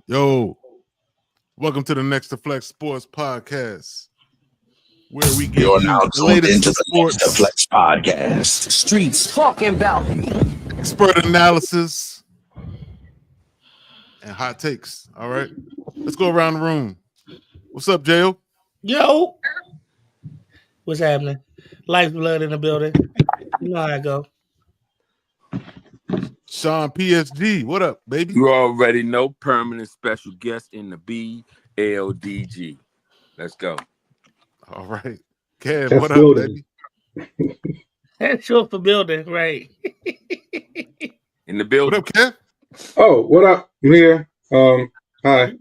Yo, welcome to the Next2FlexSportz podcast, where we give You're you now the tuned latest into in the sports, Next2Flex podcast. Streets talking about expert analysis, and hot takes. All right, let's go around the room. What's up, Jail? Yo, what's happening? Lifeblood in the building. You know how I go. Sean PSG, what up, baby? You already know, permanent special guest in the BLDG. Let's go. All right, Kev, That's what up, building. baby? That's short for building, right? In the What building. up, Kev? Oh, what up? I'm here. Hi.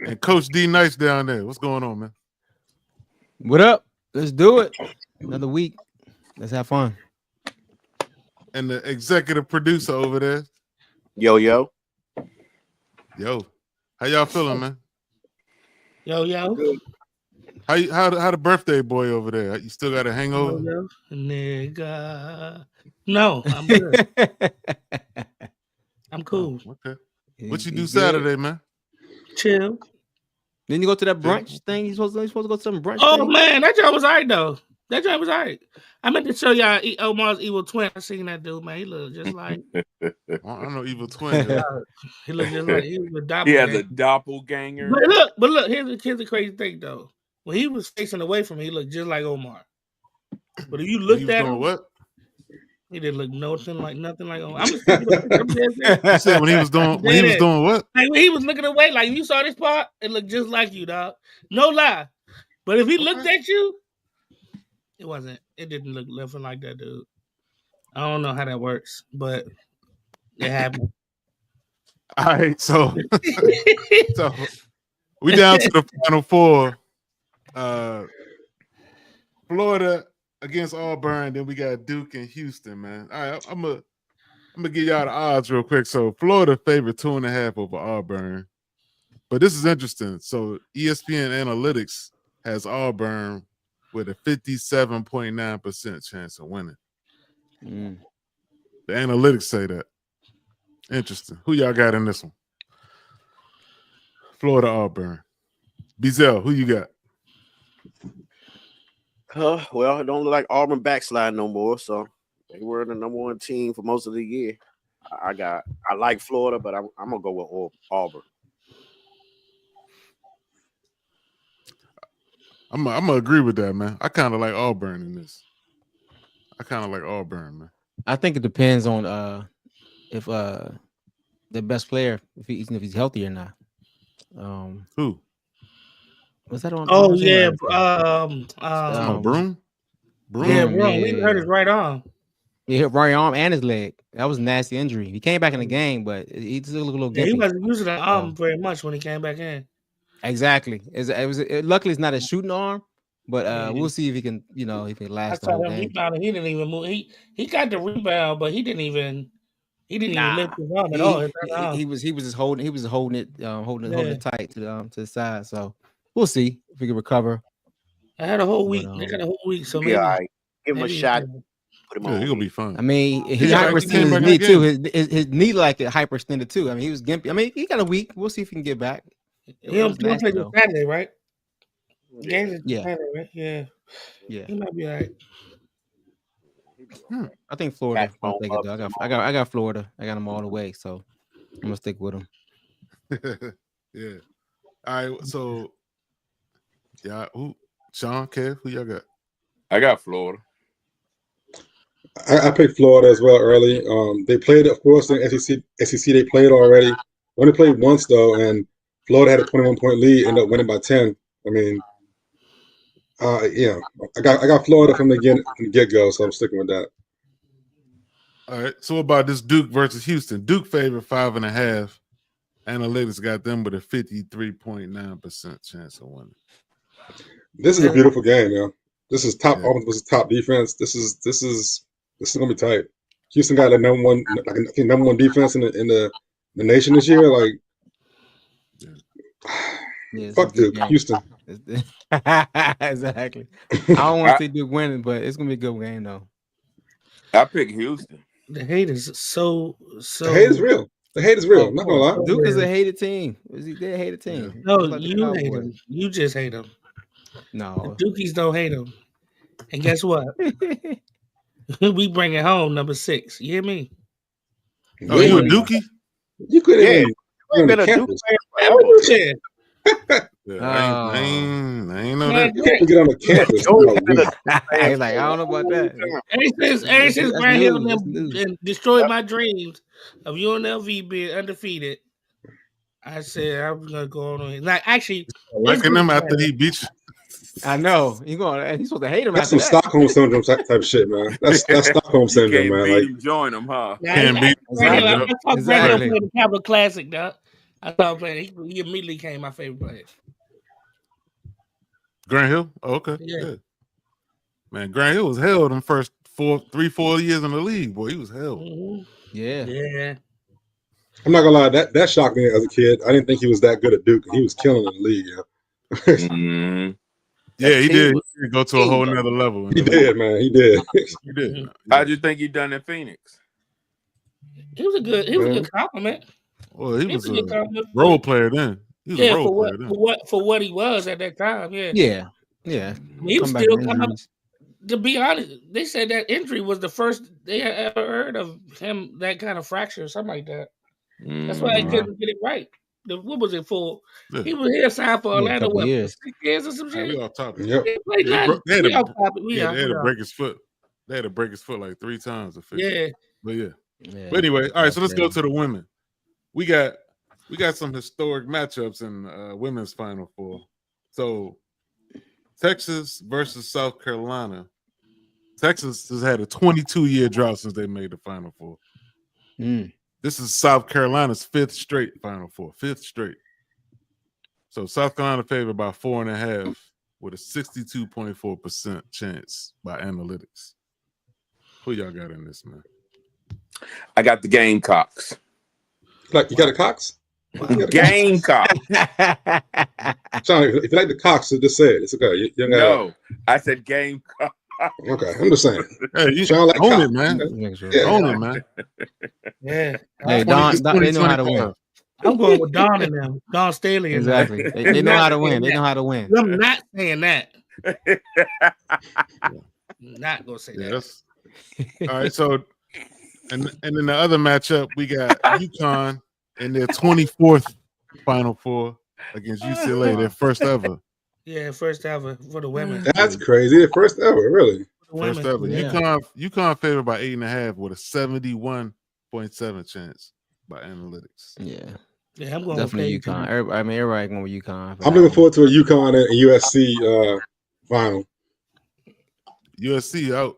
And Coach D Nice down there. What's going on, man? what up? Let's do it. Another week. Let's have fun. And the executive producer over there. Yo, Yo, how y'all feeling, man? Yo. How the birthday boy over there? You still got a hangover? Yo. Nigga. No, I'm good. I'm cool. Oh, okay. What you do Saturday, man? Chill. Didn't you go to that brunch thing? You supposed to go to some brunch Oh, thing? man, that job was all right, though. That job was all right. I meant to show y'all Omar's evil twin. I seen that dude, man. He looked just like... I don't know, evil twin. He looked just like he was a He doppelganger. has a doppelganger. But look, here's the crazy thing, though. When he was facing away from me, he looked just like Omar. But if you He looked was at doing him, what? he didn't look nothing like Omar. I'm just You said when he was doing what? like when he was looking away, like you saw this part, it looked just like you, dog. No lie. But if he looked at you, it didn't look nothing like that, dude. I don't know how that works, but it happened. All right, so we down to the final four. Florida against Auburn, then we got Duke and Houston, man. All right, I'm gonna give y'all the odds real quick. So Florida favored 2.5 over Auburn, but this is interesting. So ESPN Analytics has Auburn with a 57.9% chance of winning. Mm. The analytics say that. Interesting. Who y'all got in this one? Florida, Auburn. Bezel, who you got? well, it don't look like Auburn backslide no more. So they were the number one team for most of the year. I like Florida, but I'm gonna go with Auburn. I'm gonna agree with that, man. I kind of like Auburn in this. I kind of like Auburn, man. I think it depends on if the best player, if he's healthy or not. Who? Was that on? Oh yeah, Broom. Yeah, Broom. He hurt his right arm. He hit right arm and his leg. That was a nasty injury. He came back in the game, but he still looked a little Yeah, he gimpy. wasn't using the arm very much when he came back in. Exactly. Luckily it's not a shooting arm, but we'll see if he can, he can I last the saw whole him game. rebound and he didn't even move. He got the rebound, but he didn't even lift his arm at all. He was just holding it tight to the side. So we'll see if he can recover. I had a whole week. They got a whole week, so maybe All right. Give him a shot. Put him Yeah, on. he gonna be fun. I mean, he Yeah, he came hyperextended his back knee again. too. His knee like it hyperextended too. I mean, he was gimpy. I mean, he got a week. We'll see if he can get back. He'll play nasty, this though. Saturday, right? Games is Yeah. Saturday, right? Yeah. He might be all right. I think Florida. Back I'll take it, though. I got Florida. I got them all the way, so I'm gonna stick with them. Yeah. All right. So, yeah. Sean, Kev, who y'all got? I got Florida. I picked Florida as well early. They played, of course, in SEC. They played already. Only played once though, and Florida had a 21-point lead. Ended up winning by 10. I mean, I got Florida from the get go, so I'm sticking with that. All right. So, what about this Duke versus Houston? Duke favored 5.5. Analytics got them with a 53.9% chance of winning. This is a beautiful game, man. This is top offense versus top defense. This is gonna be tight. Houston got the number one defense in the nation this year. Like, fuck Duke, Houston. Exactly. I don't want to see Duke winning, but it's gonna be a good game though. I pick Houston. The hate is so. The hate is real. The hate is real. I'm not gonna lie. Duke is a hated team. They're a hated team. No, Just like the you hate Cowboys. him. You just hate him. No. The Dukies don't hate him. And guess what? We bring it home, number 6. You hear me? Oh, you a Dookie? You couldn't even I've been a Duke fan forever. What you said? Yeah, I ain't know Man, that. you couldn't get on the campus. He's like, I don't know about that. Ever since That's Grant Hill news. and destroyed my dreams of UNLV being undefeated, I said I'm gonna go on. Like actually, Liking them after he beat you. I know. He's supposed to hate him That's after some that. Stockholm syndrome type of shit, man. That's Stockholm You syndrome, can't man. beat Like him, join him, huh? Can't beat Grant Hill, I saw Grant Hill Exactly. play the Capital Classic, dog. I saw him playing. He immediately became my favorite player. Grant Hill? Oh, okay. Yeah. Man, Grant Hill was held them first 4 years in the league. Boy, he was held. Mhm. Yeah. Yeah. I'm not gonna lie, that shocked me as a kid. I didn't think he was that good at Duke. He was killing in the league, yeah. Mhm. Yeah, he team did. was- He did go to a whole nother level. He did, man. He did. He did. How'd you think he done in Phoenix? He was a good compliment. Well, he was a good a compliment. role player then. He was a Yeah, role for player then. what he was at that time. Yeah. Yeah. Yeah. He was Come back still from coming up. injuries. To be honest, they said that injury was the first they had ever heard of him, that kind of fracture or something like that. That's why they couldn't get it right. What was it for? Yeah. He was here signed for Yeah, a Orlando, couple what, years. 6 years or some Hey, we shit? off topic. Yep. He played Yeah, nothing. they had We to- off topic. We Yeah, off, they had we to off. break his foot. They had to break his foot like 3 times to fix it. Yeah. But yeah. Yeah. But anyway, all right, so let's go crazy. to the women. We got some historic matchups in women's Final Four. So Texas versus South Carolina. Texas has had a 22-year drought since they made the Final Four. Mm. This is South Carolina's 5th straight Final Four. 5th straight. So South Carolina favored by 4.5 with a 62.4% chance by analytics. Who y'all got in this, man? I got the Gamecocks. Like, you got a Cox? Gamecocks. Sean, if you like the Cox, just say it. It's okay. You don't gotta- No, I said Gamecocks. Okay, I'm just saying. Hey, you Sean like own Cox. it, man. Yeah. Own it, man. Yeah. Hey, Don, they know how to win. I'm going with Don and them. Don Staley and them. Exactly. They know how to win. They know how to win. I'm not saying that. Not gonna say Yeah, that. that's all right. So, and then the other matchup, we got UConn in their 24th Final Four against UCLA, their first ever. Yeah, first ever for the women. That's crazy. The first ever, really. For the First women. ever. Yeah. UConn favored by 8.5 with a 71.7 chance by analytics. Yeah. Yeah, I'm going Definitely with UConn. Everybody going with UConn. I'm looking forward to a UConn and USC final. USC out.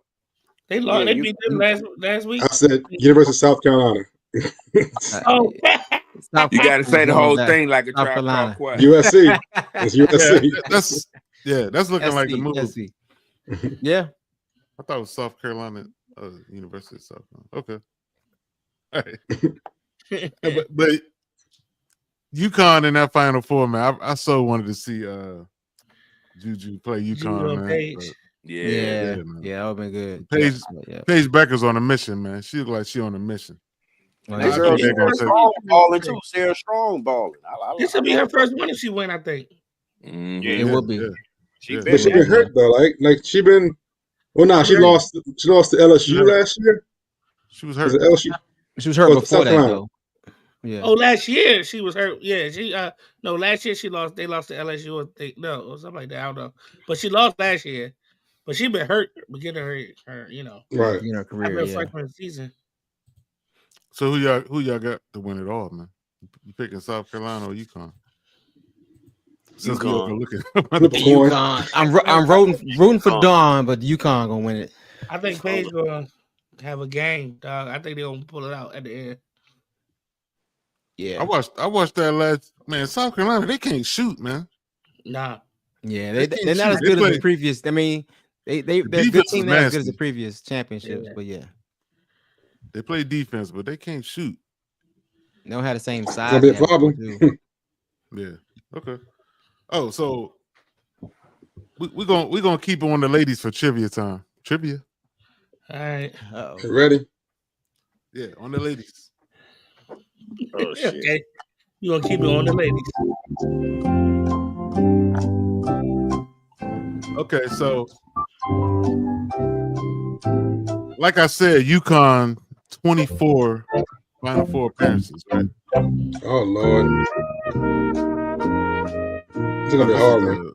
They lost. Yeah, They you- beat them last week. I said University of South Carolina. Oh, You got to say the whole thing like a South trap Carolina. call question. USC. It's USC. That's looking like the move. SC. Yeah. I thought it was South Carolina, University of South Carolina. Okay. All right. But UConn in that Final Four, man, I so wanted to see Juju play UConn, man. Paige. But Yeah. man. Yeah, that would have been good. Paige, Yeah. Paige Becker's on a mission, man. She look like she on a mission. Well, I that's think good. they're gonna take- Strong balling too. Sarah Strong balling. This will be her first one if she win, I think. Mhm. It would be. Yeah. She Yeah. been But she been hurt though. Like she been. Well, nah, she lost to LSU last year. She was Was hurt. it LSU? She was hurt Oh, before South that, Carolina. though. Yeah. Oh, last year she was hurt. Yeah, she no, last year she lost. They lost to LSU or something like that. I don't know. But she lost last year. But she been hurt beginning her Right. In her I've career, been yeah. freshman season. So who y'all got to win it all, man? You picking South Carolina or UConn? Since we UConn. were looking. Flip a coin. UConn. I'm rooting for Dawn, but UConn gonna win it. I think Paige gonna have a game, dog. I think they're gonna pull it out at the end. Yeah. I watched that last man. South Carolina, they can't shoot, man. Nah. Yeah, They they're can't not as shoot. They good as play- the previous. I mean, they're a good defense team, is not as good as the nasty. previous championships, Yeah. but yeah, They play defense, but they can't shoot. they don't have the same size. gonna be a they have problem. too. Yeah. Okay. Oh, so we're gonna keep it on the ladies for trivia time. Trivia. All right. Uh-oh. Ready? Yeah, on the ladies. Oh shit. Okay. You gonna keep it on the ladies. Okay, so like I said, UConn 24 Final Four appearances, right? Oh Lord, it's gonna be a hard one.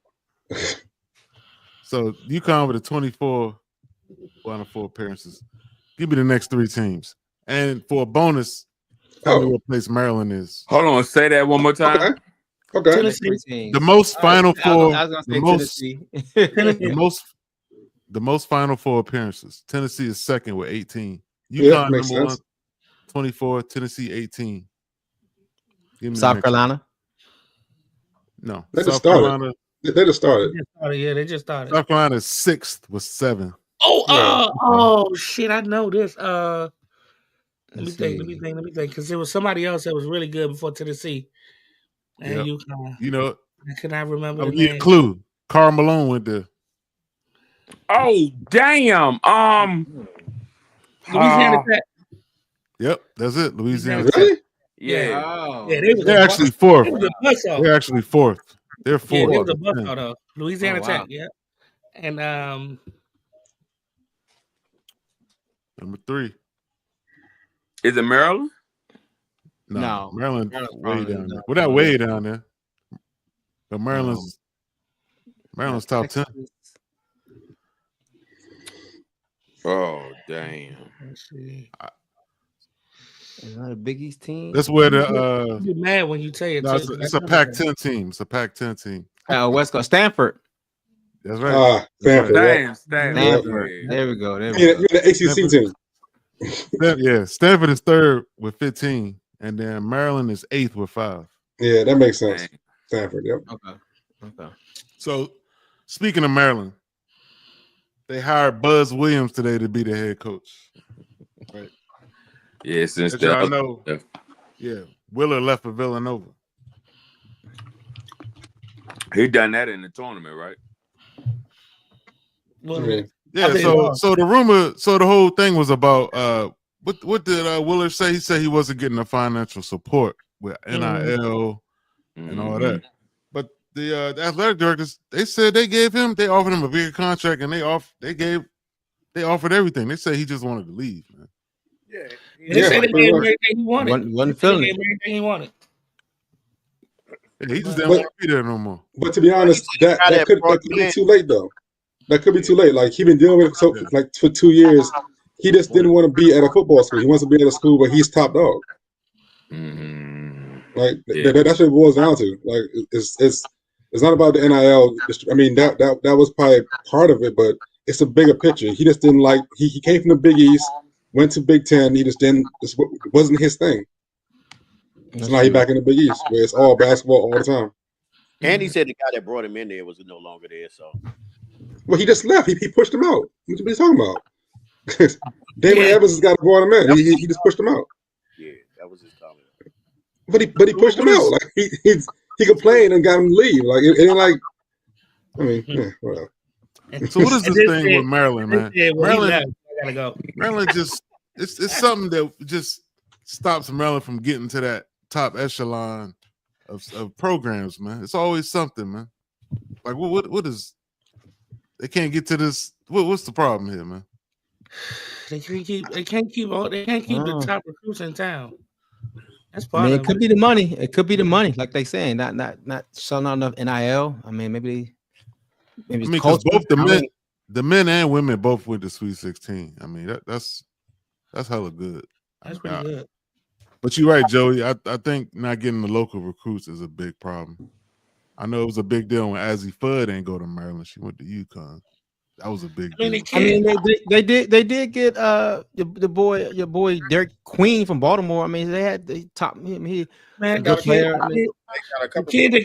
So UConn with the 24 Final Four appearances. Give me the next 3 teams, and for a bonus, tell me what place Maryland is. Hold on, say that one more time. Okay. Tennessee. The most Final Four. I was gonna say The most. Tennessee. The most Final Four appearances. Tennessee is second with 18. Yeah, UConn makes number sense. 1, 24. Tennessee 18. Give me the South next Carolina. one. No, They just South started. Carolina. They just started. Yeah, they just started. South Carolina is 6th with 7. Oh shit! I know this. Let me Let's think. see. Because there was somebody else that was really good before Tennessee. And Yep. UConn. You know, I cannot remember I'll the give you a name. clue. Karl Malone went there. Oh damn. Louisiana Tech. Yep, that's it. Louisiana. Louisiana Really? Yeah. Oh. Yeah, they was They're a actually bus. 4th. It was a bus off. They're actually 4th. They're 4th. Yeah, it was a with bus 10. out of Louisiana Oh, wow. Tech. Yeah, and Number 3. Is it Maryland? No. Maryland Maryland's way probably down there. not. Well, not way down there. But Maryland's top 10. Oh damn. let's see. Is that a Big East team? That's where You the get mad when you say it. no, too. it's a Pac-10 team. It's a Pac-10 team. West Coast. Stanford. That's right. Stanford. Yeah. Stanford. Yeah. There we go. There we You're go. the ACC team. Yeah, Stanford is 3rd with 15, and then Maryland is 8th with 5. Yeah, that makes sense. Stanford. Yep. Okay. So, speaking of Maryland, they hired Buzz Williams today to be the head coach. Right. Yeah, since As y'all the know, yeah, Willer left for Villanova. he done that in the tournament, right? Well, Yeah. Yeah, so the whole thing was about what did Willer say? He said he wasn't getting the financial support with NIL and all that. But the athletic directors, they said they offered him a bigger contract, and they offered everything. They said he just wanted to leave, man. Yeah, they said they gave him everything he wanted. Wasn't feeling it. Everything he wanted. Yeah, he just didn't want to be there no more. But to be honest, that could be too late though. That could be too late. Like he's been dealing with it like for 2 years. He just didn't want to be at a football school. He wants to be at a school where he's top dog. Like that's what it boils down to. Like it's not about the NIL. I mean that was probably part of it, but it's a bigger picture. He just didn't like. He came from the Big East, went to Big Ten. He just didn't. This wasn't his thing. So now he's back in the Big East, where it's all basketball all the time. And he said the guy that brought him in there was no longer there. So, well, he just left. He pushed him out. What are you talking about? Damon Evans has got to brought him in. He just pushed him out. Yeah, that was his comment. But he pushed him out. Like he complained and got him to leave. Like it ain't like. I mean, whatever. So what is this thing with Maryland, man? Maryland, I gotta go. Maryland just it's something that just stops Maryland from getting to that top echelon of programs, man. It's always something, man. Like what is they can't get to this? What's the problem here, man? They can't keep the top recruits in town. That's part I mean, of it could be the money. It could be the money, like they saying, not selling out enough NIL. I mean, maybe because both the men and women both went to Sweet 16. I mean, that's hella good. That's pretty good. But you're right, Joey. I think not getting the local recruits is a big problem. I know it was a big deal when Azzy Fudd ain't go to Maryland. She went to UConn. That was a big deal. They did get your boy Derek Queen from Baltimore. I mean, they top him. He a good player. The kid this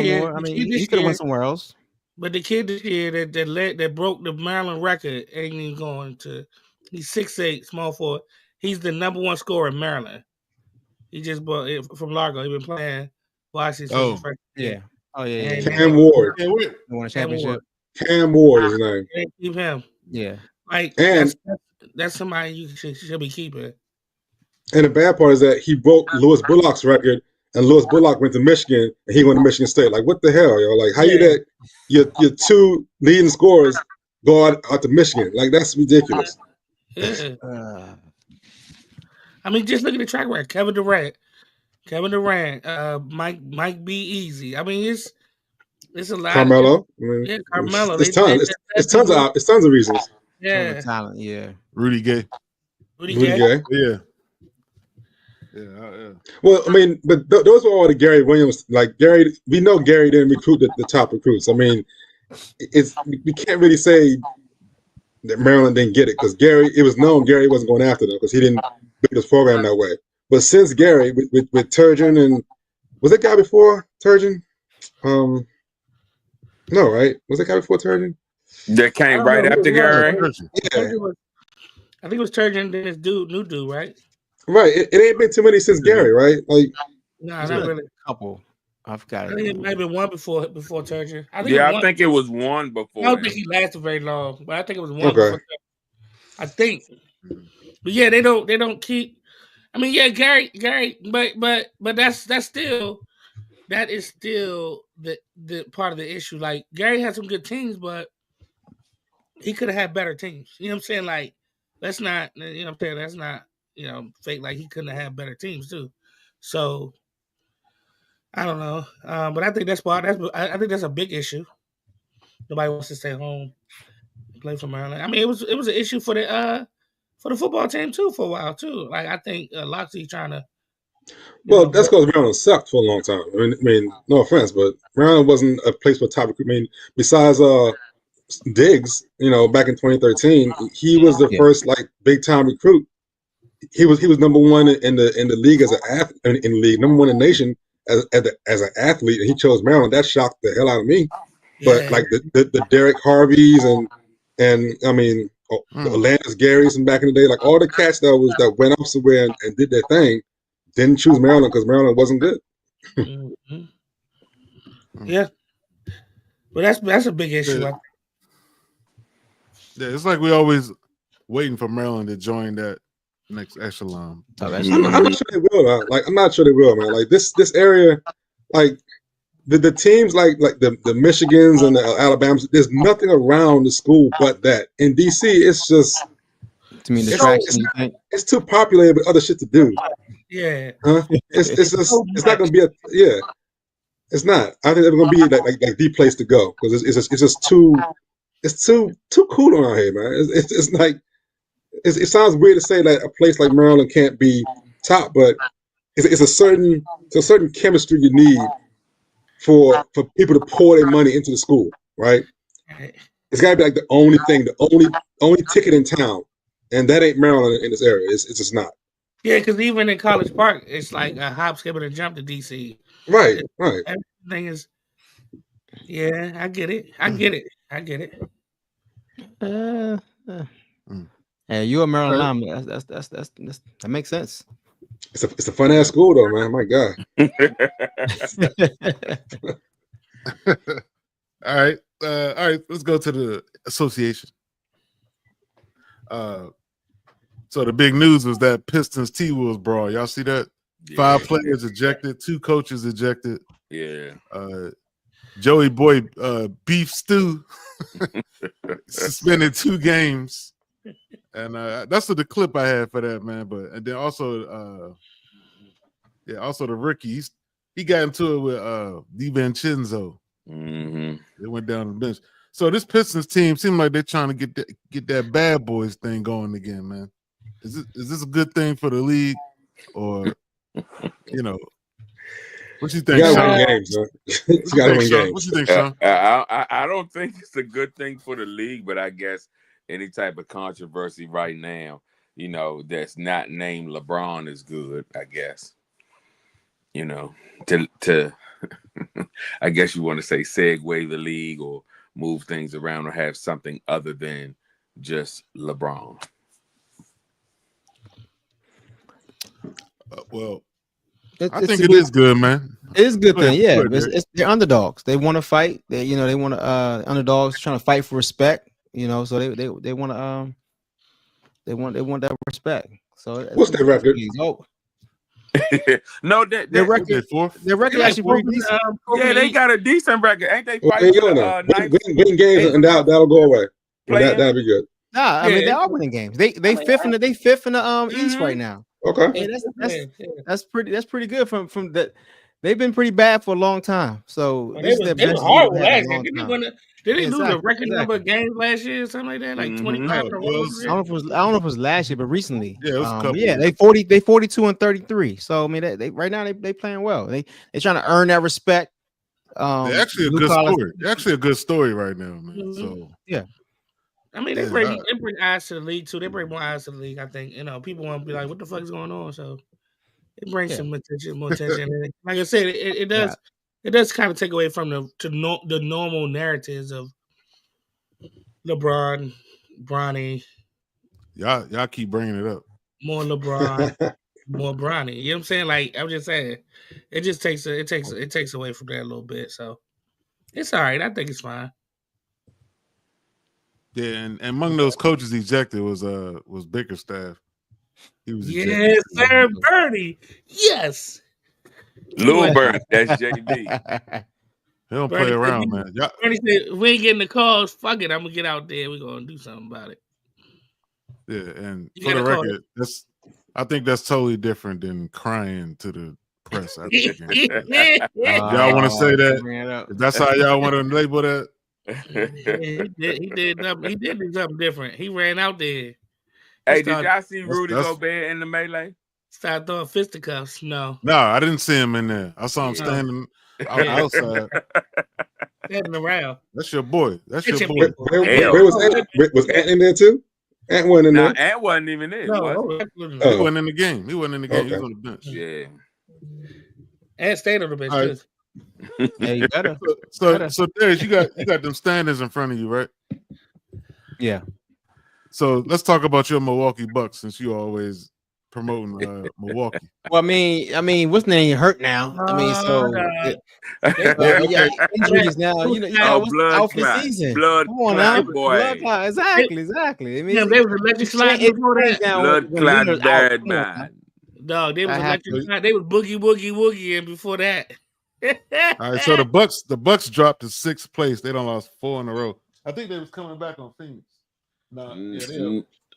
year. I mean, he could have went somewhere else. But the kid this year that broke the Maryland record ain't even going to. He's 6'8", small forward. He's the number 1 scorer in Maryland. He just brought it from Largo. He been playing Washington. Yeah. Cam Ward. He won a championship. Cam Ward is his name. Keep him. Yeah. Like and that's somebody you should be keeping. And the bad part is that he broke Lewis Bullock's record, and Lewis Bullock went to Michigan, and he went to Michigan State. Like, what the hell, yo? Like, how you let your two leading scorers go out to Michigan? Like, that's ridiculous. Yeah. I mean, just look at the track record. Kevin Durant, Mike B. Easy. I mean, it's a lot. Carmelo. I mean, yeah, Carmelo. It's tons of reasons. Yeah, talent. Yeah, Rudy Gay. Rudy Gay. Yeah. Well, I mean, but those were all the Gary Williams. Like Gary, we know Gary didn't recruit the top recruits. I mean, we can't really say that Maryland didn't get it because it was known Gary wasn't going after them because he didn't build his program that way. But since Gary with Turgeon and was that guy before Turgeon? No, right? Was that guy before Turgeon? That came right after Gary. Yeah. I think it was Turgeon, then this new dude, right? Right. It ain't been too many since Gary, right? Like, no, not really. A couple. I forgot. I think it might have been one before Turgeon. I think it was one before. I don't think he lasted very long, but I think it was one before Turgeon. I think. But yeah, they don't keep. I mean, yeah, Gary, but that is still the part of the issue. Like Gary had some good teams, but he could have had better teams. You know what I'm saying? Like, let's not, you know what I'm saying? That's not, fake. Like he couldn't have had better teams too. So I don't know, but I think I think that's a big issue. Nobody wants to stay home and play for Maryland. I mean, it was an issue for the football team too for a while too. Like I think Loxley trying to. Well, that's because Maryland sucked for a long time. I mean, no offense, but Maryland wasn't a place for top recruit. I mean, besides Diggs, back in 2013, he was the first like big time recruit. He was number one in the league as an athlete, in the league, number one in the nation as an athlete, and he chose Maryland. That shocked the hell out of me. But like the Derek Harveys and I mean the Landis Garys and back in the day, like all the cats that went off somewhere and did their thing, didn't choose Maryland because Maryland wasn't good. Mm-hmm. Yeah, but that's a big issue. Yeah, it's like we always waiting for Maryland to join that next echelon. I'm not sure they will. I'm not sure they will, man. Like this area, like the teams like the Michigans and the Alabamas, there's nothing around the school but that. In DC, it's just to me distraction. It's too populated with other shit to do. Yeah, it's not gonna be it's not. I think it's gonna be like the place to go because it's just too cool around here, man. It's like it sounds weird to say that a place like Maryland can't be top, but it's a certain chemistry you need for people to pour their money into the school, right? It's gotta be like the only thing, the only ticket in town, and that ain't Maryland in this area. It's just not. Yeah, because even in College Park, it's like a hop, skip, and a jump to DC. Right. Everything is. Yeah, I get it. Hey, you a Maryland alum? That makes sense. It's a fun ass school though, man. My God. All right. Let's go to the association. So the big news was that Pistons T-Wolves brawl. Y'all see that? Yeah. 5 players ejected, 2 coaches ejected. Yeah. Joey Boy Beef Stew suspended 2 games. And that's the clip I had for that, man. And then also the rookie, he got into it with DiVincenzo. Mm-hmm. They went down the bench. So this Pistons team seems like they're trying to get that bad boys thing going again, man. Is this a good thing for the league, or what you think? You gotta win games, man. You gotta win games. What you think, Sean? I don't think it's a good thing for the league, but I guess any type of controversy right now, that's not named LeBron is good. I guess, to I guess you want to say segue the league or move things around or have something other than just LeBron. I think it is good, man. It is a good thing, yeah. They're underdogs. They want to fight. They want to underdogs trying to fight for respect. So they want to they want that respect. So What's their record? No, Their record, fourth. their record actually pretty decent. yeah, they got a decent record. Ain't they Well, fighting there you for go the now. ninth? Win games, and that'll go away. And Play-in? that'll be good. Nah, I Yeah, mean they are winning games. They fifth in the East right now. Okay. Yeah, that's pretty good from that. They've been pretty bad for a long time. So Well, this is they their was best horrible year they've had last in a year. long Didn't time. they lose the Exactly, record number of games last year or something like that? Like 25 or No, it was- I don't know if it was last year, but recently. Yeah, it was a couple Yeah, years. they 42 and 33. So I mean, they right now they playing well. They trying to earn that respect. They're actually a blue good collar- story. They're actually a good story right now, man. Mhm. So I mean, they Yeah, bring eyes to the league too. They bring more eyes to the league. I think people want to be like, "What the fuck is going on?" So it brings Yeah. some attention, more attention. And like I said, it does. It does kind of take away from the normal narratives of LeBron, Bronny, y'all keep bringing it up. more LeBron, more Bronny. You know what I'm saying? Like I'm just saying, it just takes away from that a little bit. So it's all right. I think it's fine. Yeah, and among those coaches ejected was Bickerstaff. He was ejected. Yes, sir, Bernie. Yes. Lil Bird, that's JB. They don't Bernie play said, around, man. Y'all, Bernie said, if we ain't getting the calls, fuck it. I'm gonna get out there. We're gonna do something about it. yeah, and You for the gotta call record, I think that's totally different than crying to the press after the game. Y'all want to say that? If that's how y'all want to label that? he did do something different. He ran out there. Hey, did y'all see Rudy that's- Gobert in the melee? Started throwing fisticuffs. No. No, I didn't see him in there. I saw him standing outside. Standing around. That's your boy. That's It's your your boy. Where was Ant? Was Ant in there too? Ant wasn't in Nah, there. Ant wasn't even in. No, was absolutely He not. wasn't in the game. He wasn't in the game. He Okay. was on the bench. Yeah. And stayed on the bench. All right. too. Hey, you better. So Darius, you got them standings in front of you, right? Yeah. So let's talk about your Milwaukee Bucks since you always promoting Milwaukee. Well, I mean, what's name hurt now? I mean, so Okay. injuries now. You know, Oh, what's blood out for the clot. season? Blood Come on clot, now, boy. blood clot. Exactly. I mean, Yeah, they was electric sliding before that. Blood clot bad man. Dog, they was I have electric sliding. They was boogie woogie and before that. All right, so the Bucks dropped to 6th place. They done lost 4 in a row. I think they was coming back on Phoenix. No,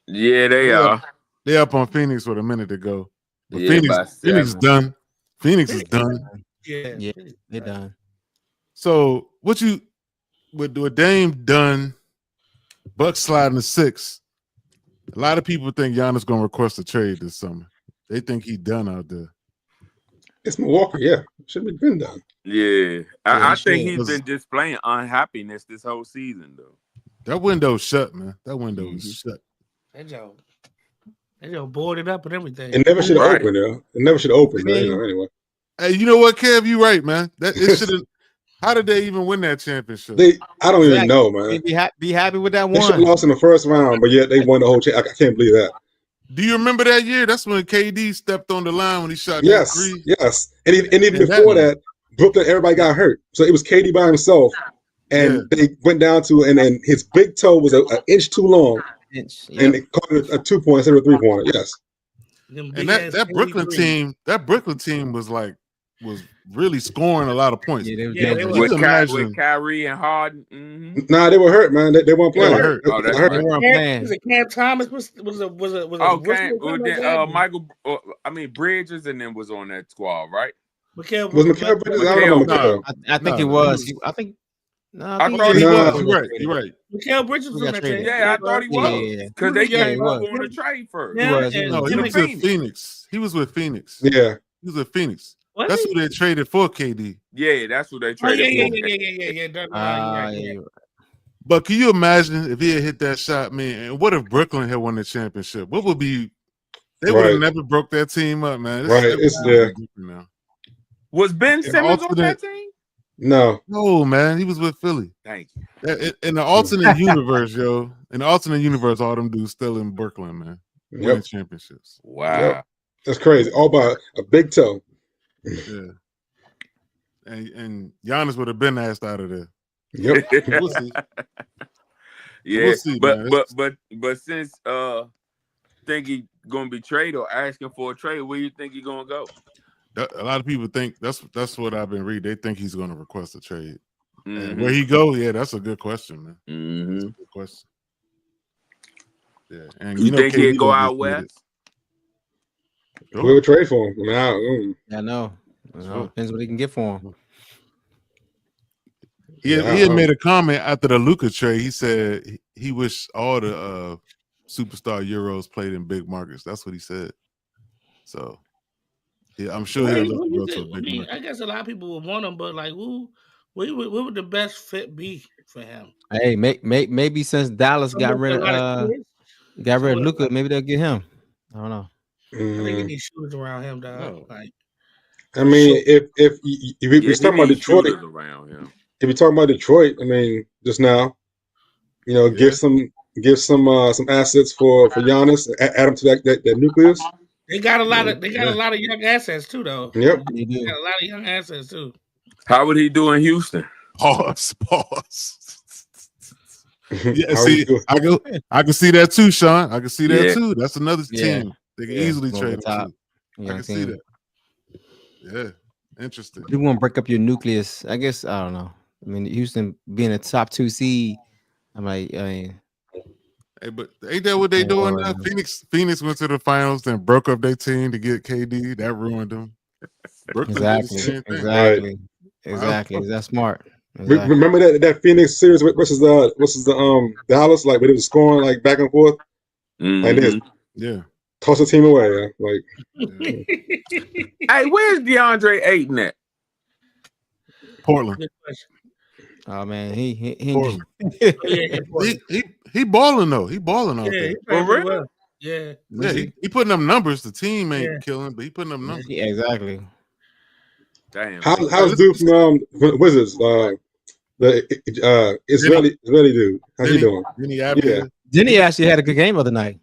Yeah, they are. They up on Phoenix with a minute to go. But Yeah, by Phoenix 7. done. Phoenix is done. Yeah, they're done. So what you with Dame done, Bucks sliding to 6. A lot of people think Giannis gonna request a trade this summer. They think he done out there. It's Milwaukee, yeah. Should have been done. Yeah. I think should. he's been displaying unhappiness this whole season, though. That window's shut, man. That window is shut. They just boarded up and everything. It never should have Right. opened, though. It never should have opened, Man. anyway. Hey, you know what, Kev? You right, man. That it should have. How did they even win that championship? I don't even know, man. Be happy with that They should have one. lost in the first round, but yet they won the whole championship. I can't believe that. Do you remember that year? That's when KD stepped on the line when he shot that Yes, 3. yes. And even And before that, Brooklyn, everybody got hurt. So it was KD by himself. And they went down to, and his big toe was an inch too long. And they called it a 2-point instead of a 3-pointer. Yes. And that Brooklyn team was really scoring a lot of points. Yeah, they were With, imagine- with Kyrie and Harden. Mm-hmm. Nah, they were hurt, man. They weren't They playing. were hurt. Oh, that's They were They hurt. weren't playing. Was it Cam Thomas? Was Okay. Well, then, Bridges and then was on that squad, right? Was Mikal Bridges? I don't know No. Mikal. I think it was. I think. No, I think thought he was. was. You're right. Mikal Bridges was We on got that team. traded. Yeah, I thought he was. Yeah. Because they Yeah, gave he was. up on the trade first. Yeah, He was. and No, he him was and with Phoenix. He was with Phoenix. Yeah. He was with Phoenix. Was That's he? who they traded for, KD. Yeah, that's who they Oh, traded yeah. for. Yeah. But can you imagine if he had hit that shot, man? And what if Brooklyn had won the championship? What would be? They would have Right. never broke that team up, man. Right, it's there. Now. Was Ben Simmons on that alternate- team? No. No, man, he was with Philly. Thank you. In the alternate universe, yo. In the alternate universe, all them dudes still in Brooklyn, man. Winning Yep. championships. Wow. Yep. That's crazy. All by a big toe. Yeah. And Giannis would have been asked out of there. Yep. We'll see. Yeah, We'll see, man. but since think he gonna be traded or asking for a trade? Where you think he gonna go? A lot of people think that's what I've been reading. They think he's going to request a trade. Mhm. And where he go? Yeah, that's a good question, man. Mhm. That's a good question. Yeah, and You think KD he'd go gonna out get traded. west? We would trade for him. I mean, I know. Sure. Depends what he can get for him. He had made a comment after the Luka trade. He said he wished all the superstar Euros played in big markets. That's what he said. So, yeah, I'm sure he'll look to go to a big market. I guess a lot of people would want him, but like, what would the best fit be for him? Hey, maybe since Dallas got rid of Luka, maybe they'll get him. I don't know. I think he needs shooters around him, dog. No. Like, I mean, if we're talking about Detroit, around him. if we're talking about Detroit, I mean, just now, give some assets for Giannis, add him to that nucleus. They got a lot of young assets too, though. Yep, they got a lot of young assets too. How would he do in Houston? Pause. Yeah, see, I can see that too, Sean. I can see that too. That's another team. They can easily trade him too. I can see that. Yeah, interesting. You want to break up your nucleus? I guess I don't know. I mean, Houston being a top 2 seed, hey, but ain't that what they doing now? Phoenix went to the finals, then broke up their team to get KD. That ruined them. Exactly. Is that smart? Exactly. Remember that Phoenix series versus the Dallas, like when it was scoring like back and forth, like this. Yeah. Toss the team away, like. Hey, where's DeAndre Ayton at? Portland. Oh man, he balling though. He balling out there. Well. Yeah. He putting up numbers. The team ain't killing, but he putting up numbers. Yeah, exactly. Damn. How's dude from Wizards? The Israeli dude. How's he doing? Denny actually had a good game the other night.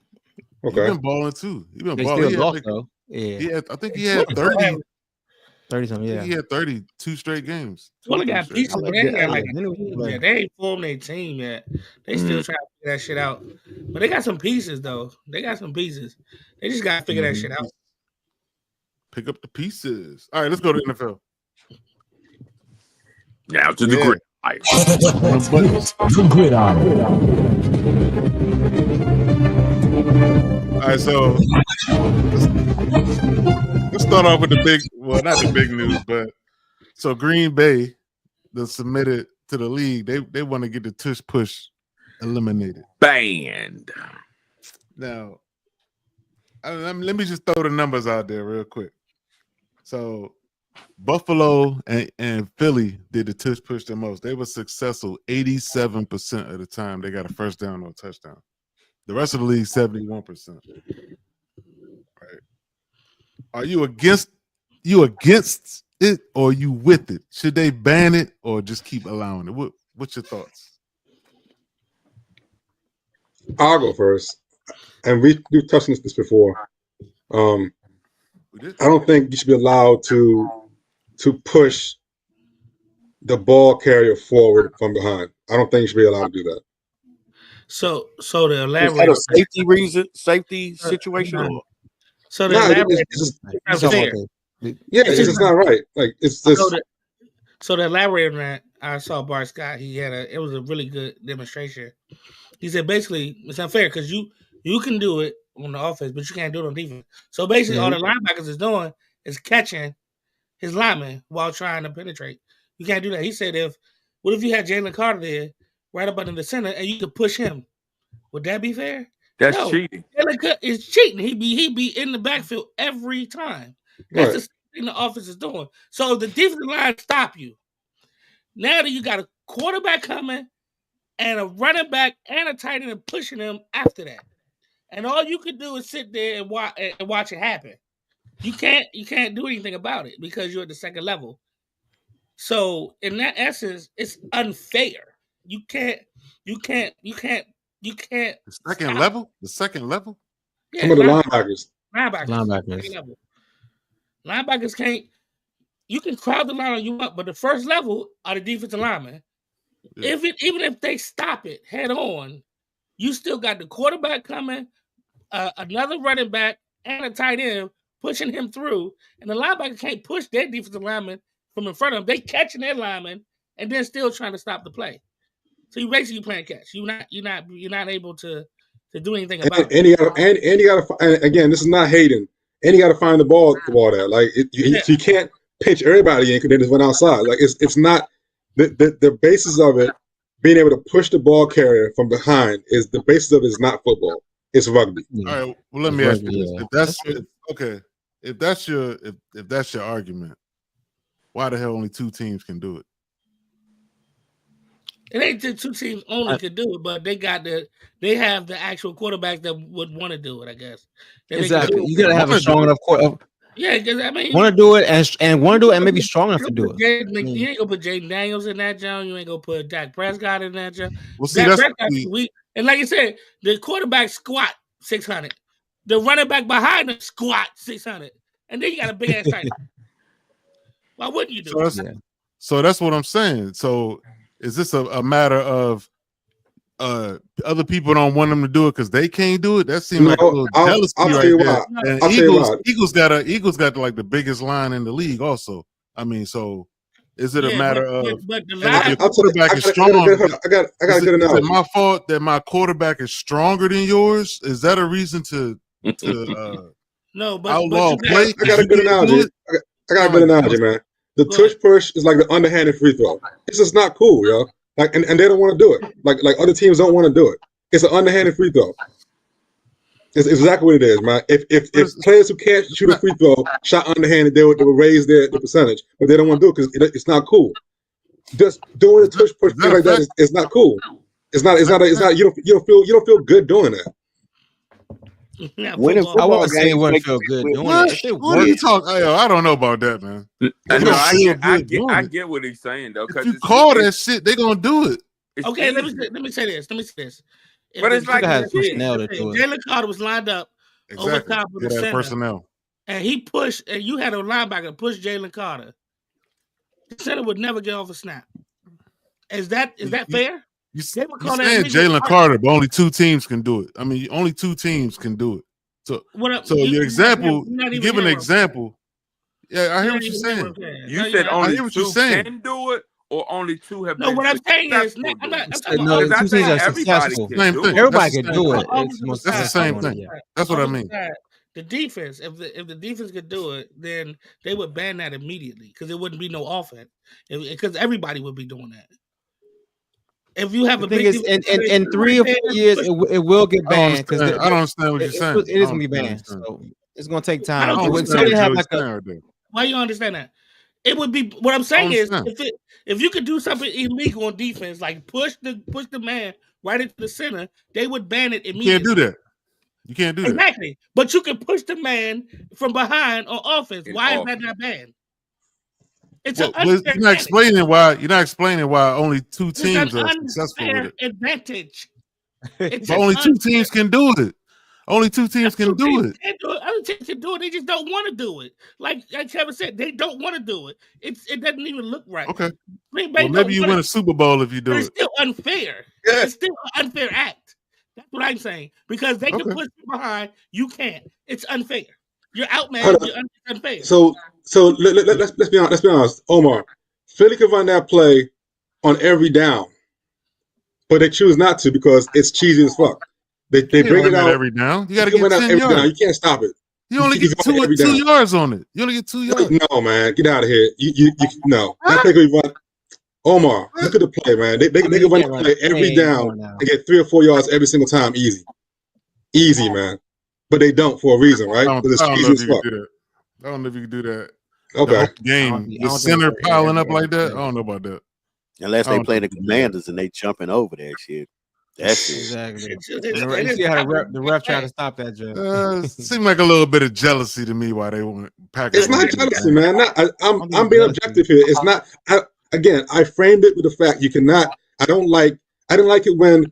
Okay. He been balling too. He been They balling. still lost though. Yeah. I think he had 30. 30 something. Yeah. He had 32 straight games. Well, they got pieces, but they ain't formed their team yet. They still trying to figure that shit out. But they got some pieces though. They got some pieces. They just got to figure that shit out. Pick up the pieces. All right, let's go to NFL. Now to the grid. The gridiron. All right, so let's start off with the not the big news, but so Green Bay, that submitted to the league, they want to get the tush push eliminated. Banned. Now, let me just throw the numbers out there real quick. So Buffalo and Philly did the tush push the most. They were successful 87% of the time. They got a first down or a touchdown. The rest of the league, 71%. Right? Are you against it or you with it? Should they ban it or just keep allowing it? What's your thoughts? I'll go first. And we've touched on this before. I don't think you should be allowed to push the ball carrier forward from behind. I don't think you should be allowed to do that. So to elaborate, is that a safety situation? So to elaborate, it's just not right. Like it's just. So to elaborate on that, I saw Bart Scott. It was a really good demonstration. He said basically it's unfair because you can do it on the offense, but you can't do it on defense. So basically, all the linebackers is doing is catching his lineman while trying to penetrate. You can't do that. He said, what if you had Jalen Carter there right up under the center and you could push him? Would that be fair? That's cheating. Jalen Carter is cheating. He'd be in the backfield every time. That's the thing the offense is doing. So if the defensive line stop you, now that you got a quarterback coming and a running back and a tight end and pushing them after that. And all you can do is sit there and watch it happen. You can't do anything about it because you're at the second level. So in that essence, it's unfair. You can't. The second level. The second level. Yeah, some of the linebackers. Linebackers can't. You can crowd the line on you up, but the first level are the defensive linemen. Yeah. Even if they stop it head on, you still got the quarterback coming another running back and a tight end pushing him through, and the linebacker can't push their defensive lineman from in front of them. They catching their lineman and then still trying to stop the play. So you basically playing catch. You're not able to do anything about it. And you got to again. This is not hating. And you got to find the ball there. Like you can't pitch everybody in because they just went outside. Like it's not the basis of it. Being able to push the ball carrier from behind is the basis of it is not football. It's rugby. All right. Well, let me ask you this: if that's your argument, why the hell only 2 teams can do it? It ain't the 2 teams only could do it, but they have the actual quarterbacks that would want to do it. I guess exactly. You gotta have a strong enough quarterback. Yeah, because I mean, want to do it and want to do it and maybe strong enough to do it. You ain't gonna put Jaden Daniels in that job. You ain't gonna put Dak Prescott in that job. Well, see, that's weak. And like you said, the quarterback squat 600. The running back behind him squat 600, and then you got a big ass tight end. Why wouldn't you do it? So that's what I'm saying. So is this a matter of other people don't want them to do it because they can't do it? That seems like a little jealousy right there. And Eagles got like the biggest line in the league also. I mean, so is it a matter of your quarterback is strong? I got a good analogy. Is it my fault that my quarterback is stronger than yours? Is that a reason to no, but outlaw play? I got a good analogy. I got a good analogy, man. The tush push is like the underhanded free throw. It's just not cool, yo. Like, and they don't want to do it. Like other teams don't want to do it. It's an underhanded free throw. It's exactly what it is, man. If players who can't shoot a free throw shot underhanded, they would raise their percentage, but they don't want to do it because it's not cool. Just doing a tush push like that is not cool. It's not. You don't feel good doing that. I won't say it wouldn't feel good doing it. What are you talking? I don't know about that, man. I get what he's saying though. If you call that shit, they gonna do it. Okay, let me say this. But it's like Jalen Carter was lined up over top of the center, personnel, and he pushed, and you had a linebacker push Jalen Carter. The center would never get off a snap. Is that fair? You saying Jalen Carter, but only 2 teams can do it. I mean, only 2 teams can do it. So your example, give an example. Yeah, I hear what you're saying. You said only 2 can do it, or only 2 have. No, what I'm saying is, I'm talking about 2 teams are successful. Everybody can do it. That's the same thing. That's what I mean. The defense, if the defense could do it, then they would ban that immediately because there wouldn't be no offense. Because everybody would be doing that. If you have a thing is, in 3 or 4 years, it will get banned because I don't understand what you're saying. It is gonna be banned, so it's gonna take time. Why you understand that? It would be what I'm saying is if you could do something illegal on defense, like push the man right into the center, they would ban it immediately. You can't do that. You can't do that. Exactly. But you can push the man from behind on offense. Why is that not banned? You're not explaining why only 2 teams are successful with it. Advantage. But only 2 teams can do it. Only 2 teams can do it. Other teams can do it. They just don't want to do it. Like Kevin said, they don't want to do it. It doesn't even look right. Okay. Well, maybe you win a Super Bowl if you do it. It's still unfair. Yeah. It's still an unfair act. That's what I'm saying. Because they can push you behind, you can't. It's unfair. You're outmatched. You're unfair. So let's be honest. Omar, Philly can run that play on every down, but they choose not to because it's cheesy as fuck. They bring it out every down. You got to get 10 yards. You can't stop it. You only get 2 yards on it. You only get 2 yards. No, man, get out of here. You no. That play can run. Omar, look at the play, man. They can run the play every down and get 3 or 4 yards every single time, easy, man. But they don't for a reason, right? I don't know if you can do that. Okay. The center piling up like that. I don't know about that. Unless they play the Commanders and they jumping over that shit. That's exactly. You see how the ref trying to stop that, Joe. Seemed like a little bit of jealousy to me why they want Packers. It's not jealousy, man. I'm being objective here. It's not. I framed it with the fact you cannot. I didn't like it when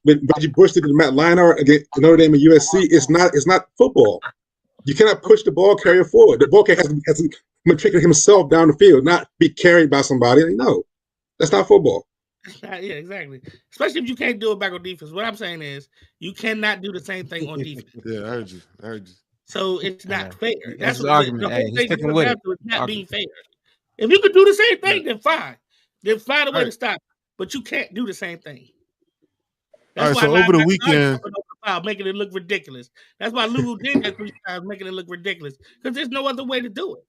Reggie Bush did the Matt Leinart against Notre Dame and USC. It's not football. You cannot push the ball carrier forward. The ball carrier has to matriculate himself down the field, not be carried by somebody. No, that's not football. Yeah, exactly. Especially if you can't do it back on defense. What I'm saying is you cannot do the same thing on defense. Yeah, I heard you. So it's not fair. That's That's his what argument. the Hey, whole he's thing sticking comes with down it. to is not being fair. If you could do the same thing, then fine. Then find a way Right. to stop. But you can't do the same thing. All right, That's why so over the weekend, making it look ridiculous. That's why Lulu did that 3 times, making it look ridiculous. Because there's no other way to do it.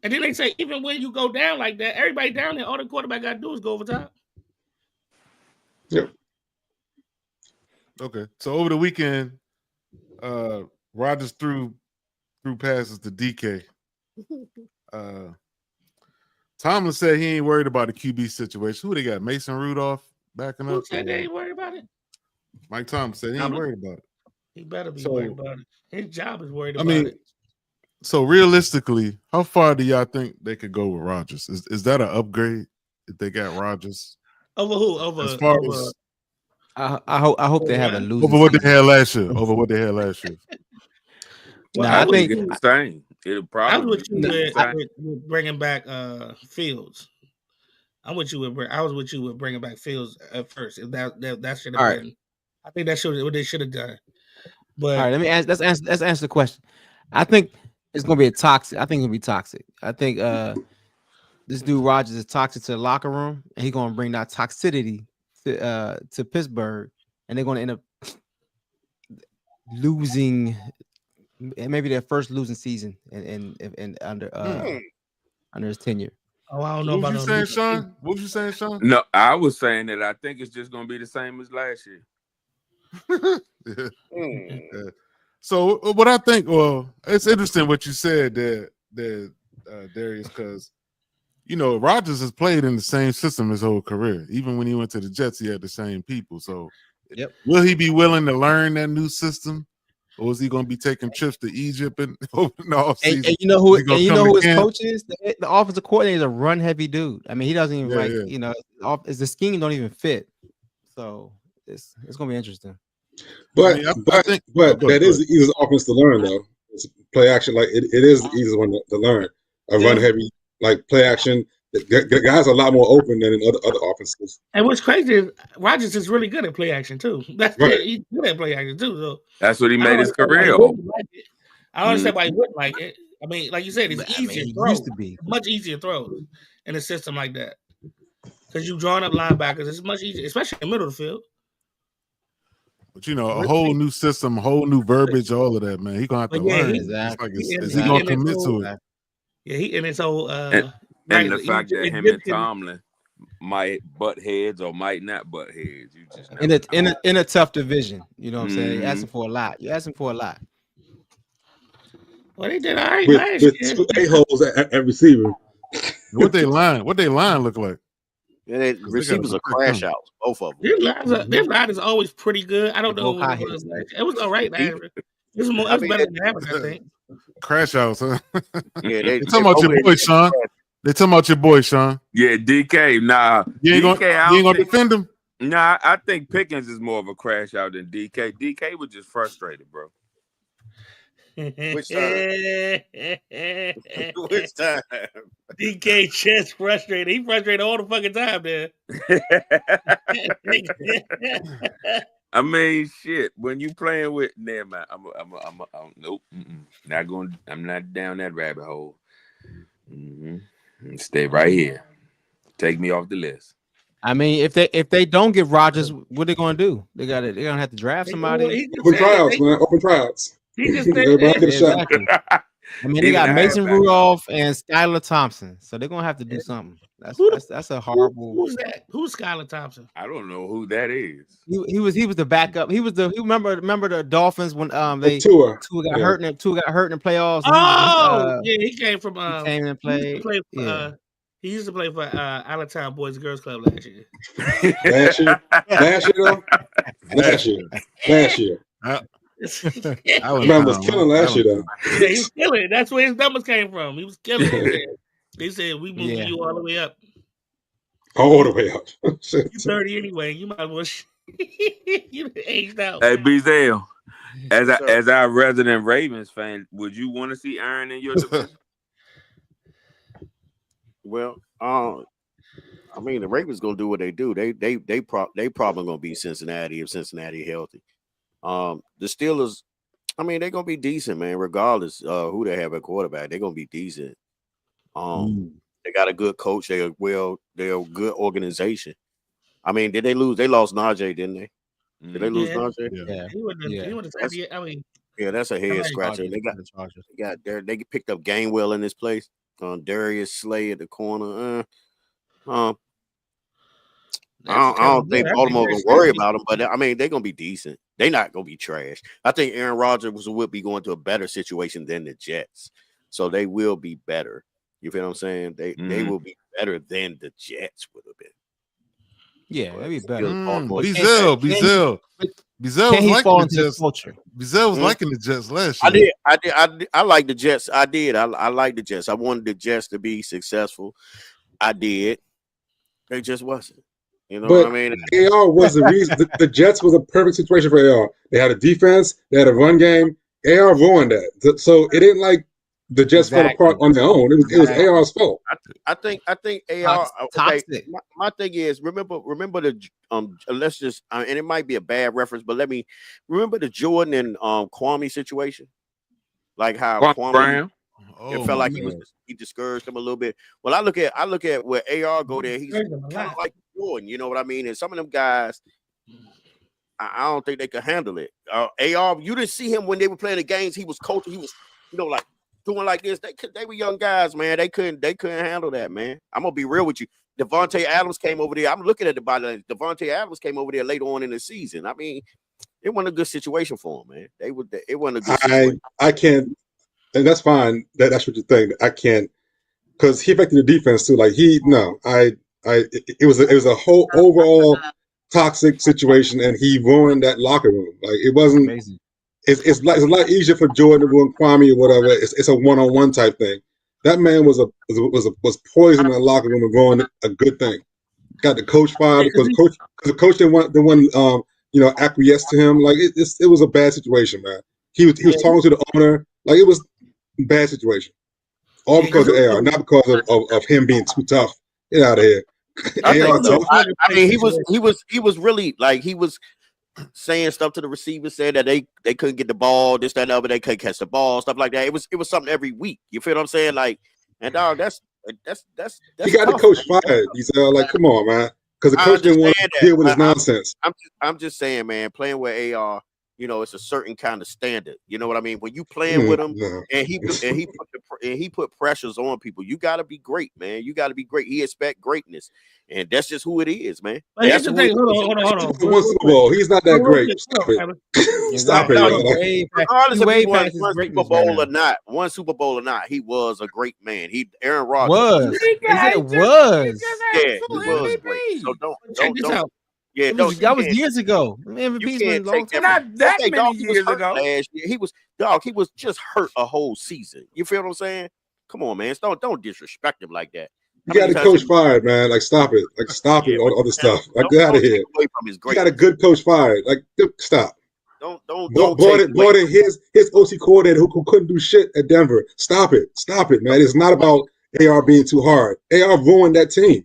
And then they say, even when you go down like that, everybody down there, all the quarterback got to do is go over top. Yep. okay. So over the weekend, Rodgers threw passes to DK. Tomlin said he ain't worried about the QB situation. Who they got? Mason Rudolph backing Who up? said they ain't worried about it? Mike Tomlin said he ain't worried about it. He better be worried about it. His job is worried about it. So realistically, how far do y'all think they could go with Rodgers? Is that an upgrade if they got Rodgers? Over who? Over as far over, as I hope they have a losing over what they season. had last year. Over what they had last year. Well, Nah, I think it's the same. It'll probably I was be the same. with bringing back Fields. I was with you with bringing back Fields at first. If that should have been. I think that should what they should have done. But all right, let's answer the question. I think it's gonna be toxic. I think it's gonna be toxic. I think this dude Rodgers is toxic to the locker room, and he's gonna bring that toxicity to Pittsburgh, and they're gonna end up losing maybe their first losing season and under his tenure. Oh, I don't know What about was you saying, Sean? What was you saying, Sean? No, I was saying that I think it's just going to be the same as last year. Yeah. So what I think, well, it's interesting what you said there, Darius, because Rodgers has played in the same system his whole career. Even when he went to the Jets, he had the same people. So, will he be willing to learn that new system, or is he going to be taking trips to Egypt and over the offseason? And you know who his coach is? The offensive coordinator is a run-heavy dude. I mean, he doesn't even the scheme don't even fit. So it's going to be interesting. But that is the easiest offense to learn, though. It's play action, like it is the easiest one to learn. A run heavy, like play action. The guys are a lot more open than in other offenses. And what's crazy is Rodgers is really good at play action too. That's right. He's good at play action too. So that's what he made his career on. I don't understand why he wouldn't like it. I mean, like you said, it's easier throws. Used to be much easier throws in a system like that because you've drawn up linebackers. It's much easier, especially in the middle of the field. But a whole new system, whole new verbiage, all of that, man. He's gonna have to learn. Is he gonna commit to it? Yeah, he and his whole and the fact that him and Tomlin might butt heads or might not butt heads. You just in a tough division. You know what I'm saying? You're asking for a lot. You're asking for a lot. Well, they did all right with two a-holes at receiver. What they line look like? Yeah, receivers are crash outs, both of them. Their line is always pretty good. I don't know what it was. It was all right. It was better than average, I think. Crash outs, huh? Yeah, they talking about your boy, Sean. They talking about your boy, Sean. Yeah, DK. Nah, you ain't gonna defend him. Nah, I think Pickens is more of a crash out than DK. DK was just frustrated, bro. Which time? Which time? DK just frustrated. He frustrated all the fucking time, man. I mean, shit. When you playing with, never mind. I'm nope. Not going. I'm not down that rabbit hole. Stay right here. Take me off the list. I mean, if they don't get Rodgers, what are they gonna do? They're gonna have to draft somebody. Open tryouts, man. Open tryouts. He just said everybody get a shot. Exactly. I mean, they got Mason Rudolph and Skylar Thompson, so they're gonna have to do something. That's a horrible. Who's that? Who's Skylar Thompson? I don't know who that is. He was the backup. He remember the Dolphins when Tua got hurt in the playoffs. He came from he came and played. He used to play for Allentown Boys and Girls Club last year. Last year. I was killing last year, though. Yeah, he was killing. That's where his numbers came from. He was killing. They said we moved you all the way up. All the way up. You're 30 anyway. You might as well. You aged out. Hey, Beazell, as our resident Ravens fan, would you want to see Aaron in your division? Well, I mean, the Ravens gonna do what they do. They probably gonna beat Cincinnati if Cincinnati healthy. The Steelers, I mean, they're gonna be decent, man. Regardless who they have at quarterback, they're gonna be decent. They got a good coach. They're a good organization. I mean, did they lose? They lost Najee, didn't they? Did they lose Najee? Yeah. He wouldn't I mean, Yeah, that's a head scratcher. They picked up Gainwell in this place. Darius Slay at the corner. I don't think Baltimore gonna worry about them, but I mean they're gonna be decent. They're not gonna be trash. I think Aaron Rodgers will be going to a better situation than the Jets, so they will be better. You feel what I'm saying? They will be better than the Jets would have been. Yeah, that'd be better. Bizel was liking the Jets. Bizel was liking the Jets last year. I like the Jets. I did. I like the Jets. I wanted the Jets to be successful. I did. They just wasn't. You know what I mean? AR was the reason. The Jets was a perfect situation for AR. They had a defense. They had a run game. AR ruined that. So it didn't like the Jets fell apart on their own. It was AR's fault. I think AR. Okay, my thing is remember the let's just and it might be a bad reference, but let me remember the Jordan and Kwame situation, like how Kwame Brown. It felt like he discouraged him a little bit. Well, I look at where AR go there. He's kind of like Jordan, you know what I mean? And some of them guys, I don't think they could handle it. AR, you didn't see him when they were playing the games. He was coaching. He was, like doing like this. They were young guys, man. They couldn't handle that, man. I'm gonna be real with you. Devontae Adams came over there. I'm looking at the body. Devontae Adams came over there later on in the season. I mean, it wasn't a good situation for him, man. It wasn't a good situation. I can't. And that's fine. That's what you think. I can't, because he affected the defense too. Like it was a whole overall toxic situation, and he ruined that locker room. Like it wasn't. Amazing. It's a lot easier for Jordan to ruin Kwame or whatever. It's a one-on-one type thing. That man was poison in the locker room and ruined a good thing. Got the coach fired because the coach didn't want acquiesce to him. Like it was a bad situation, man. He was talking to the owner. Like it was. Bad situation, all because of AR, not because of him being too tough. Get out of here. I mean, he was really like he was saying stuff to the receivers, saying that they couldn't get the ball, this, that, and the other, they couldn't catch the ball, stuff like that. It was something every week. You feel what I'm saying? Like, and dog, that's he got the coach fired. He's like, come on, man, because the coach didn't want to deal with his nonsense. I'm just saying, man, playing with AR. It's a certain kind of standard. You know what I mean? When you playing with him, and he put pressures on people, you got to be great, man. You got to be great. He expect greatness, and that's just who it is, man. That's the thing. Hold on. He's not that great. Stop it. Stop it. Regardless if he won one Super Bowl or not, he was a great man. Aaron Rodgers was. Yeah, he was great. So don't. Yeah, that was years ago. MVP's been long time. Not that many years ago. Last year. He was just hurt a whole season. You feel what I'm saying? Come on, man. Don't disrespect him like that. You got a coach fired, man. Like, stop it. Like, stop it. All the stuff. Like, get out of here. You got a good coach fired. Like, stop. Don't brought in his OC coordinator who couldn't do shit at Denver. Stop it, man. It's not about AR being too hard. AR ruined that team.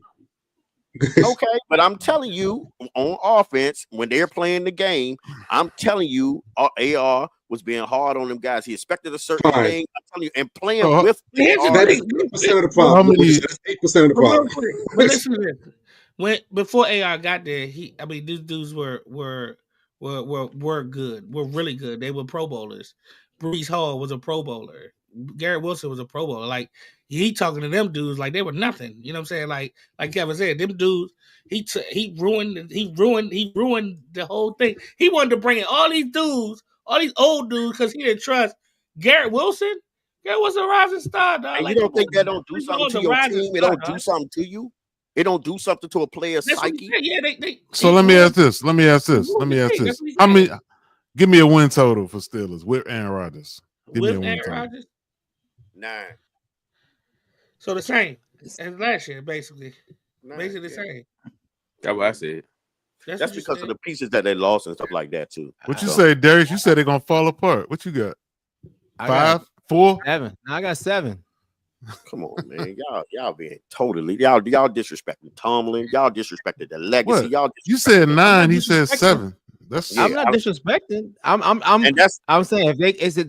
Okay, but I'm telling you, on offense, when they're playing the game, I'm telling you, AR was being hard on them guys. He expected a certain thing. I'm telling you, and playing with that is 8% of the problem. 8% of the problem. But listen to this. Before AR got there, these dudes were good. Were really good. They were Pro Bowlers. Breece Hall was a Pro Bowler. Garrett Wilson was a Pro Bowler. Like, he talking to them dudes like they were nothing. You know what I'm saying? Like Kevin said, them dudes, he ruined the whole thing. He wanted to bring in all these dudes, all these old dudes, because he didn't trust Garrett Wilson. Garrett was a rising star, dog. And you don't think that don't do something to your team? It don't do something to you? It don't do something to a player's psyche? So let me ask this. Give me a win total for Steelers with Aaron Rodgers. Give me a win total. 9. So the same as last year, basically. Basically the same. That's what I said. That's because of the pieces that they lost and stuff like that, too. What you say, Darius? You said they're going to fall apart. What you got? 5? 4? 7. I got 7. Come on, man. Y'all being totally y'all disrespecting Tomlin. Y'all disrespected the legacy. What? Y'all You said disrespected- 9. He said 7. That's Yeah, I'm not disrespecting. and that's I'm saying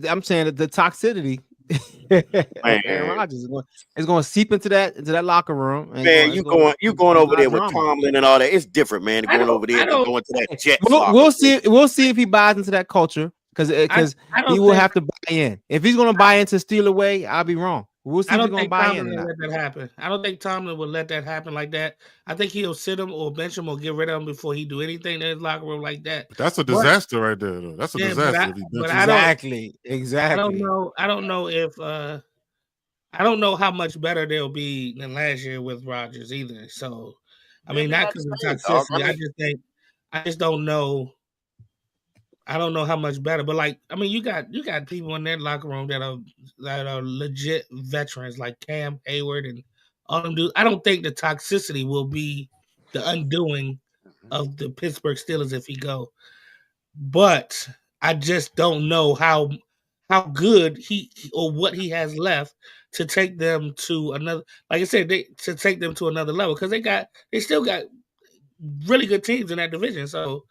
I'm saying that the toxicity of Man. Aaron Rodgers is going to seep into that locker room. And man. You going over there with drama. Tomlin and all that. It's different, man. I Going don't- over there I and don't- going to that Jets. We'll locker see. We'll see if he buys into that culture because I don't he will think- have to buy in. If he's going to buy into steal away, I'll be wrong. We'll see I if he's don't going to think buy Tomlin in. Or will not. let that happen. I don't think Tomlin will let that happen like that. I think he'll sit him or bench him or get rid of him before he do anything in his locker room like that. That's a disaster right there, though. That's a Yeah, disaster. but if he but benches I don't- him. Exactly. I don't know if I don't know how much better they'll be than last year with Rodgers either. So I mean, not because of understand, dog. toxicity. I just don't know. I don't know how much better, but like, I mean, you got people in that locker room that are legit veterans like Cam Hayward and all them dudes. I don't think the toxicity will be the undoing of the Pittsburgh Steelers if he go. But I just don't know how good he or what he has left to take them to another. Like I said, to take them to another level because they still got really good teams in that division. So,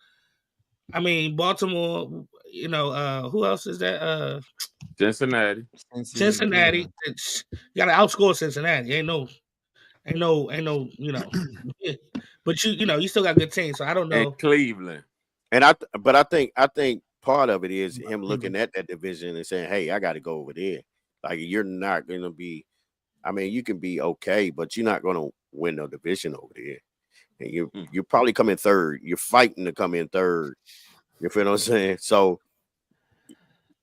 I mean, Baltimore. You know, who else is that? Cincinnati. Cincinnati. You got to outscore Cincinnati. Ain't no. You know, but you still got good teams. So I don't know. And Cleveland. And I think part of it is him looking at that division and saying, "Hey, I got to go over there." Like you're not going to be. I mean, you can be okay, but you're not going to win no division over there. And you probably come in third. You're fighting to come in third. You feel what I'm saying? So,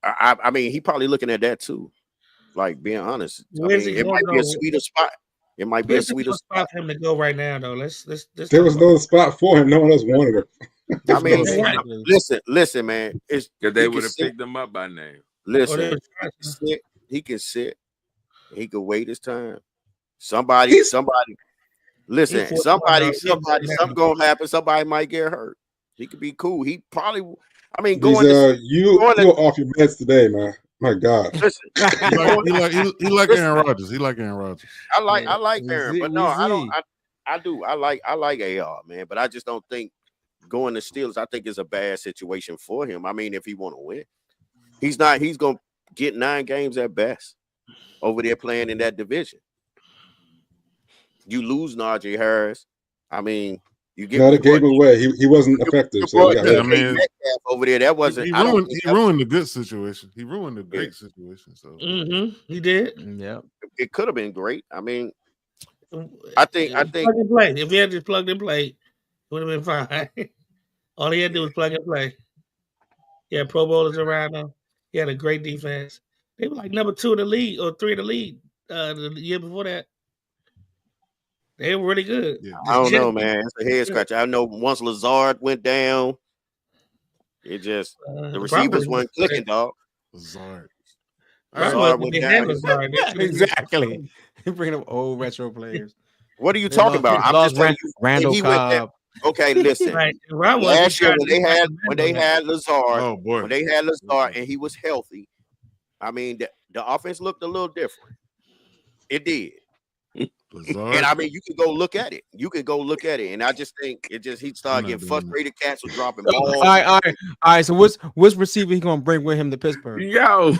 I mean, he probably looking at that too. Like being honest, it might be a sweeter spot. It might be a sweeter spot for him to go right now, though. Let's there was no spot for him. No one else wanted him. I mean, listen, man. It's because they would have picked them up by now. Listen, he can sit. He can wait his time. Somebody. Listen, something gonna happen. Somebody might get hurt. He could be cool. He probably. I mean, you're off your meds today, man. My God. Listen, he like Aaron Rodgers. He like Aaron Rodgers. I like Aaron, but no, I don't. I do. I like AR, man, but I just don't think going to Steelers. I think is a bad situation for him. I mean, if he want to win, he's not. He's gonna get 9 games at best over there playing in that division. You lose Najee Harris. I mean, you get the game away. He wasn't effective. So I mean, over there, that wasn't. He ruined the good situation. He ruined the great situation. So he did. Yeah, it could have been great. I mean, I think plug and play. If he had just plugged and played, it would have been fine. All he had to do was plug and play. He had Pro Bowlers around him. He had a great defense. They were like number 2 in the league or 3 in the league the year before that. They were really good. Yeah. I don't know, man. It's a head scratcher. I know once Lazard went down, it just the receivers weren't clicking, dog. Lazard went down. Exactly. Bringing up old retro players. What are you talking about? I'm just telling you, Randall Cobb. Okay, listen. Last year when they had Lazard, when they had Lazard and he was healthy, I mean the offense looked a little different. It did. Lazard. And I mean, you can go look at it. And I just think he started getting frustrated. Cats were dropping balls. All right. So what's receiver he gonna bring with him to Pittsburgh? Yo,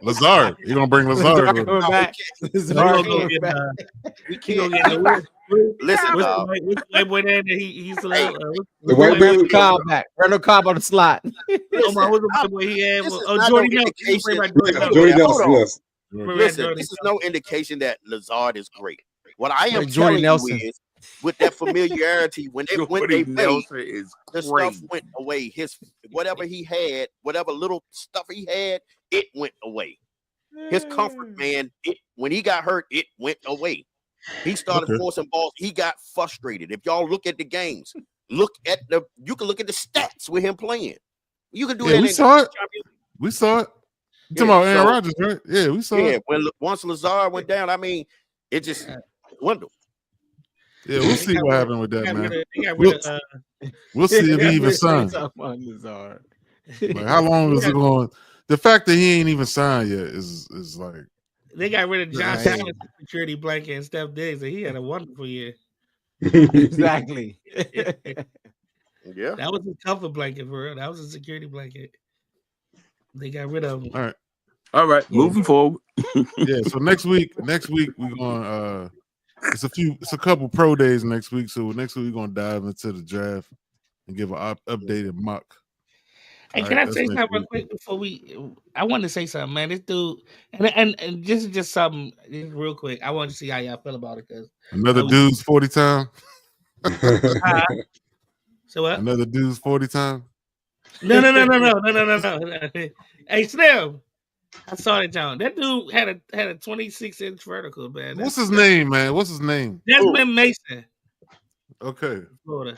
Lazard. He gonna bring Lazard. We can't. Listen, which white boy there that he used to love? The white boy Randall Cobb back. Randall Cobb on the slot. What's the white boy he had? Jordy Nelson. Jordy Nelson, yes. Listen, this is no indication that Lazard is great. What I am telling you is, with that familiarity, when they played, the stuff went away. Whatever he had, whatever little stuff he had, it went away. His comfort, man, when he got hurt, it went away. He started forcing balls. He got frustrated. If y'all look at the games, you can look at the stats with him playing. You can do that. We saw it. You talking about Aaron Rodgers, right? Yeah, we saw it. Once Lazard went down, I mean, it just dwindled. Yeah, we'll see what happened with that, man. We'll see if he even signed. Like, how long is it going the fact that he ain't even signed yet is like They got rid of Josh Hey. Allen security blanket and Steph Diggs, and he had a wonderful year. Exactly. Yeah. That was a comfort blanket for real. That was a security blanket. They got rid of him. All right. Moving forward. yeah. So next week we're going it's a couple pro days next week. So next week we're gonna dive into the draft and give an updated mock. Hey, can I say something real quick before we? I want to say something, man. This dude, and this is just something real quick. I want to see how y'all feel about it because another dude's 40 time. So what? Another dude's 40 time. No. Hey, Slim, I saw that, John. That dude had a 26-inch vertical, man. What's his name, man? What's his name? Desmond Mason. Okay. Florida.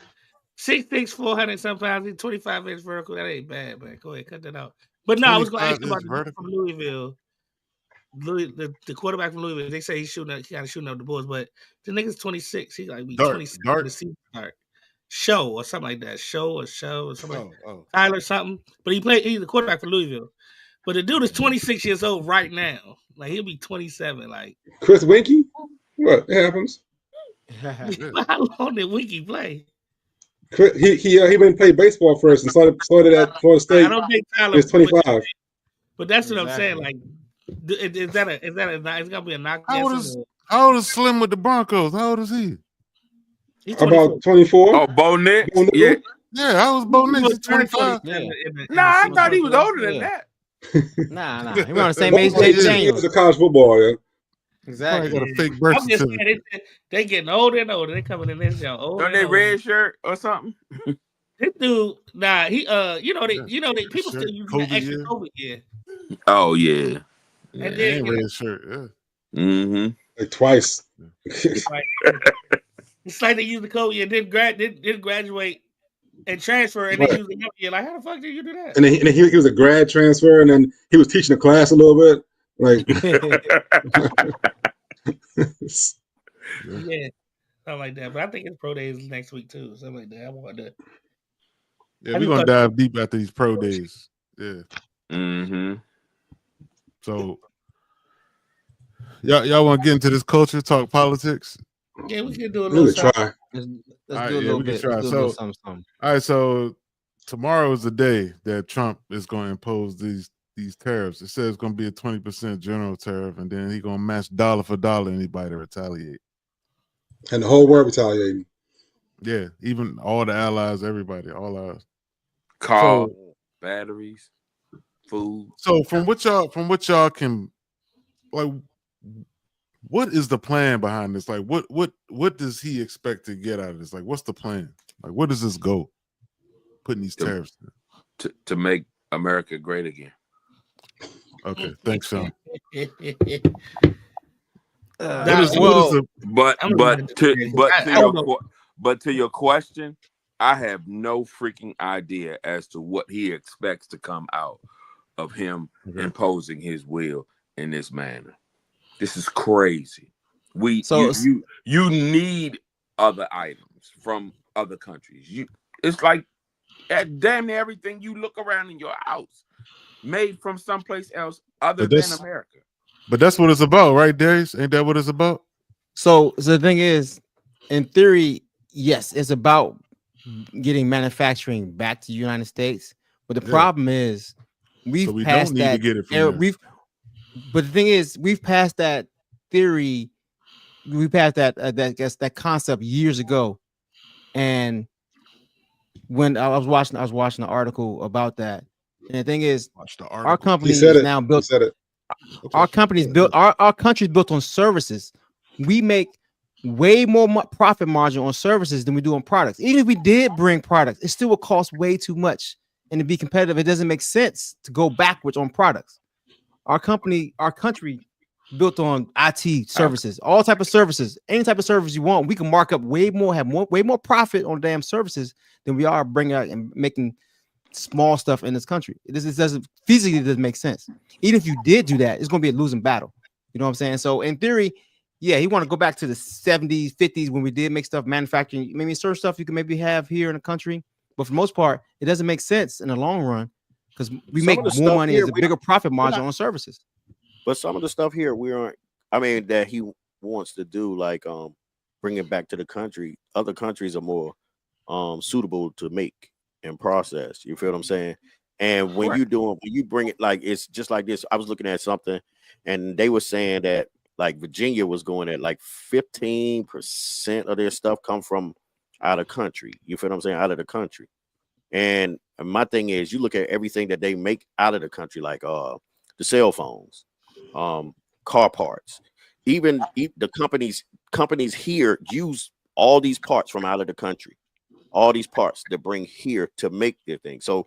6'6", 400 some pounds, 25-inch vertical. That ain't bad, man. Go ahead, cut that out. But no, I was going to ask you about the dude from Louisville. The quarterback from Louisville. They say he's kind of shooting up the Bulls, but the nigga's 26. He like be 26 when the season start. Show or something like that. Show or something like that. Tyler something. But he's the quarterback for Louisville. But the dude is 26 years old right now. Like he'll be 27. Like Chris Winkie? What happens? How long did Winkie play? He went and played baseball first and started at Florida State. I don't think Tyler is 25. But that's what I'm saying. Like, is that it's gonna be a knock? How old is Slim with the Broncos? How old is he? He's about 24. Oh, Bo Nix? Yeah. Yeah, I was Bo Nix. He's 25. Nah, I thought he was older than that. Nah. He was on the same age as He Daniels. was a college football, yeah. Exactly. Got a fake birth certificate. They getting older and older. They coming in this young. Don't they red shirt or something? This dude, nah, he they people still use the extra COVID year. Oh yeah. And then red shirt, yeah. Mm-hmm. Like twice. It's like they use the COVID year, didn't graduate and transfer, and they use the year. Like, how the fuck did you do that? And then he was a grad transfer, and then he was teaching a class a little bit. Like, yeah, something like that. But I think it's pro days next week too. Something like that. I want to. Yeah, we're gonna dive deep after these pro days. Yeah. Mm-hmm. So, y'all want to get into this culture, talk politics? Yeah, we can do a little. Try. Let's do a little bit. Try. Something. All right. So tomorrow is the day that Trump is going to impose these tariffs. It says it's going to be a 20% general tariff, and then he's going to match dollar for dollar anybody to retaliate. And the whole world retaliating. Yeah, even all the allies, everybody, all ours. Car, batteries, food. So from what y'all can, like, what is the plan behind this? Like, what does he expect to get out of this? Like, what's the plan? Like, where does this go? Putting these tariffs to make America great again. Okay, thanks, Sean. But to your question, I have no freaking idea as to what he expects to come out of him imposing his will in this manner. This is crazy. You need other items from other countries. It's like damn near everything you look around in your house made from someplace else other than America. But that's what it's about, right, Darius? Ain't that what it's about? So the thing is, in theory, yes, it's about getting manufacturing back to the United States. But the problem is we've passed that. But the thing is, we've passed that theory. We passed that concept years ago. And when I was watching an article about that. And the thing is, our company is now built. Our company's built. Our country's built on services. We make way more profit margin on services than we do on products. Even if we did bring products, it still would cost way too much. And to be competitive, it doesn't make sense to go backwards on products. Our country built on IT services, all type of services, any type of service you want. We can mark up way more profit on damn services than we are bringing out and making small stuff in this country. This doesn't make sense. Even if you did do that, it's going to be a losing battle. You know what I'm saying? So in theory, yeah, he want to go back to the 70s, 50s when we did make stuff manufacturing. Maybe certain stuff you can maybe have here in the country, but for the most part, it doesn't make sense in the long run because we make more money as a bigger profit margin on services. But some of the stuff here we aren't. I mean, that he wants to do, like bring it back to the country. Other countries are more suitable to make and process. You feel what I'm saying? And when you bring it, like, it's just like this. I was looking at something, and they were saying that like Virginia was going at like 15% of their stuff come from out of country. You feel what I'm saying? Out of the country. And my thing is, you look at everything that they make out of the country, like the cell phones, car parts, even the companies here use all these parts from out of the country, all these parts that bring here to make their thing. So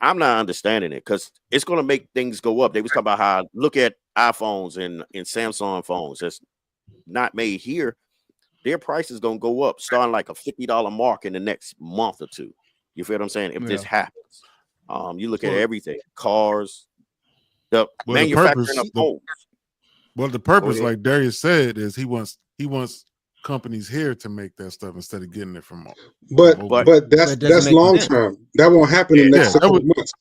I'm not understanding it, because it's going to make things go up. They was talking about how, look at iPhones and Samsung phones that's not made here. Their price is going to go up, starting like a $50 mark in the next month or two. You feel what I'm saying? If this happens, you look at everything, cars, the manufacturing of homes. Well, the purpose, like Darius said, is he wants companies here to make that stuff instead of getting it from. But that's long term. That won't happen in the next couple of months.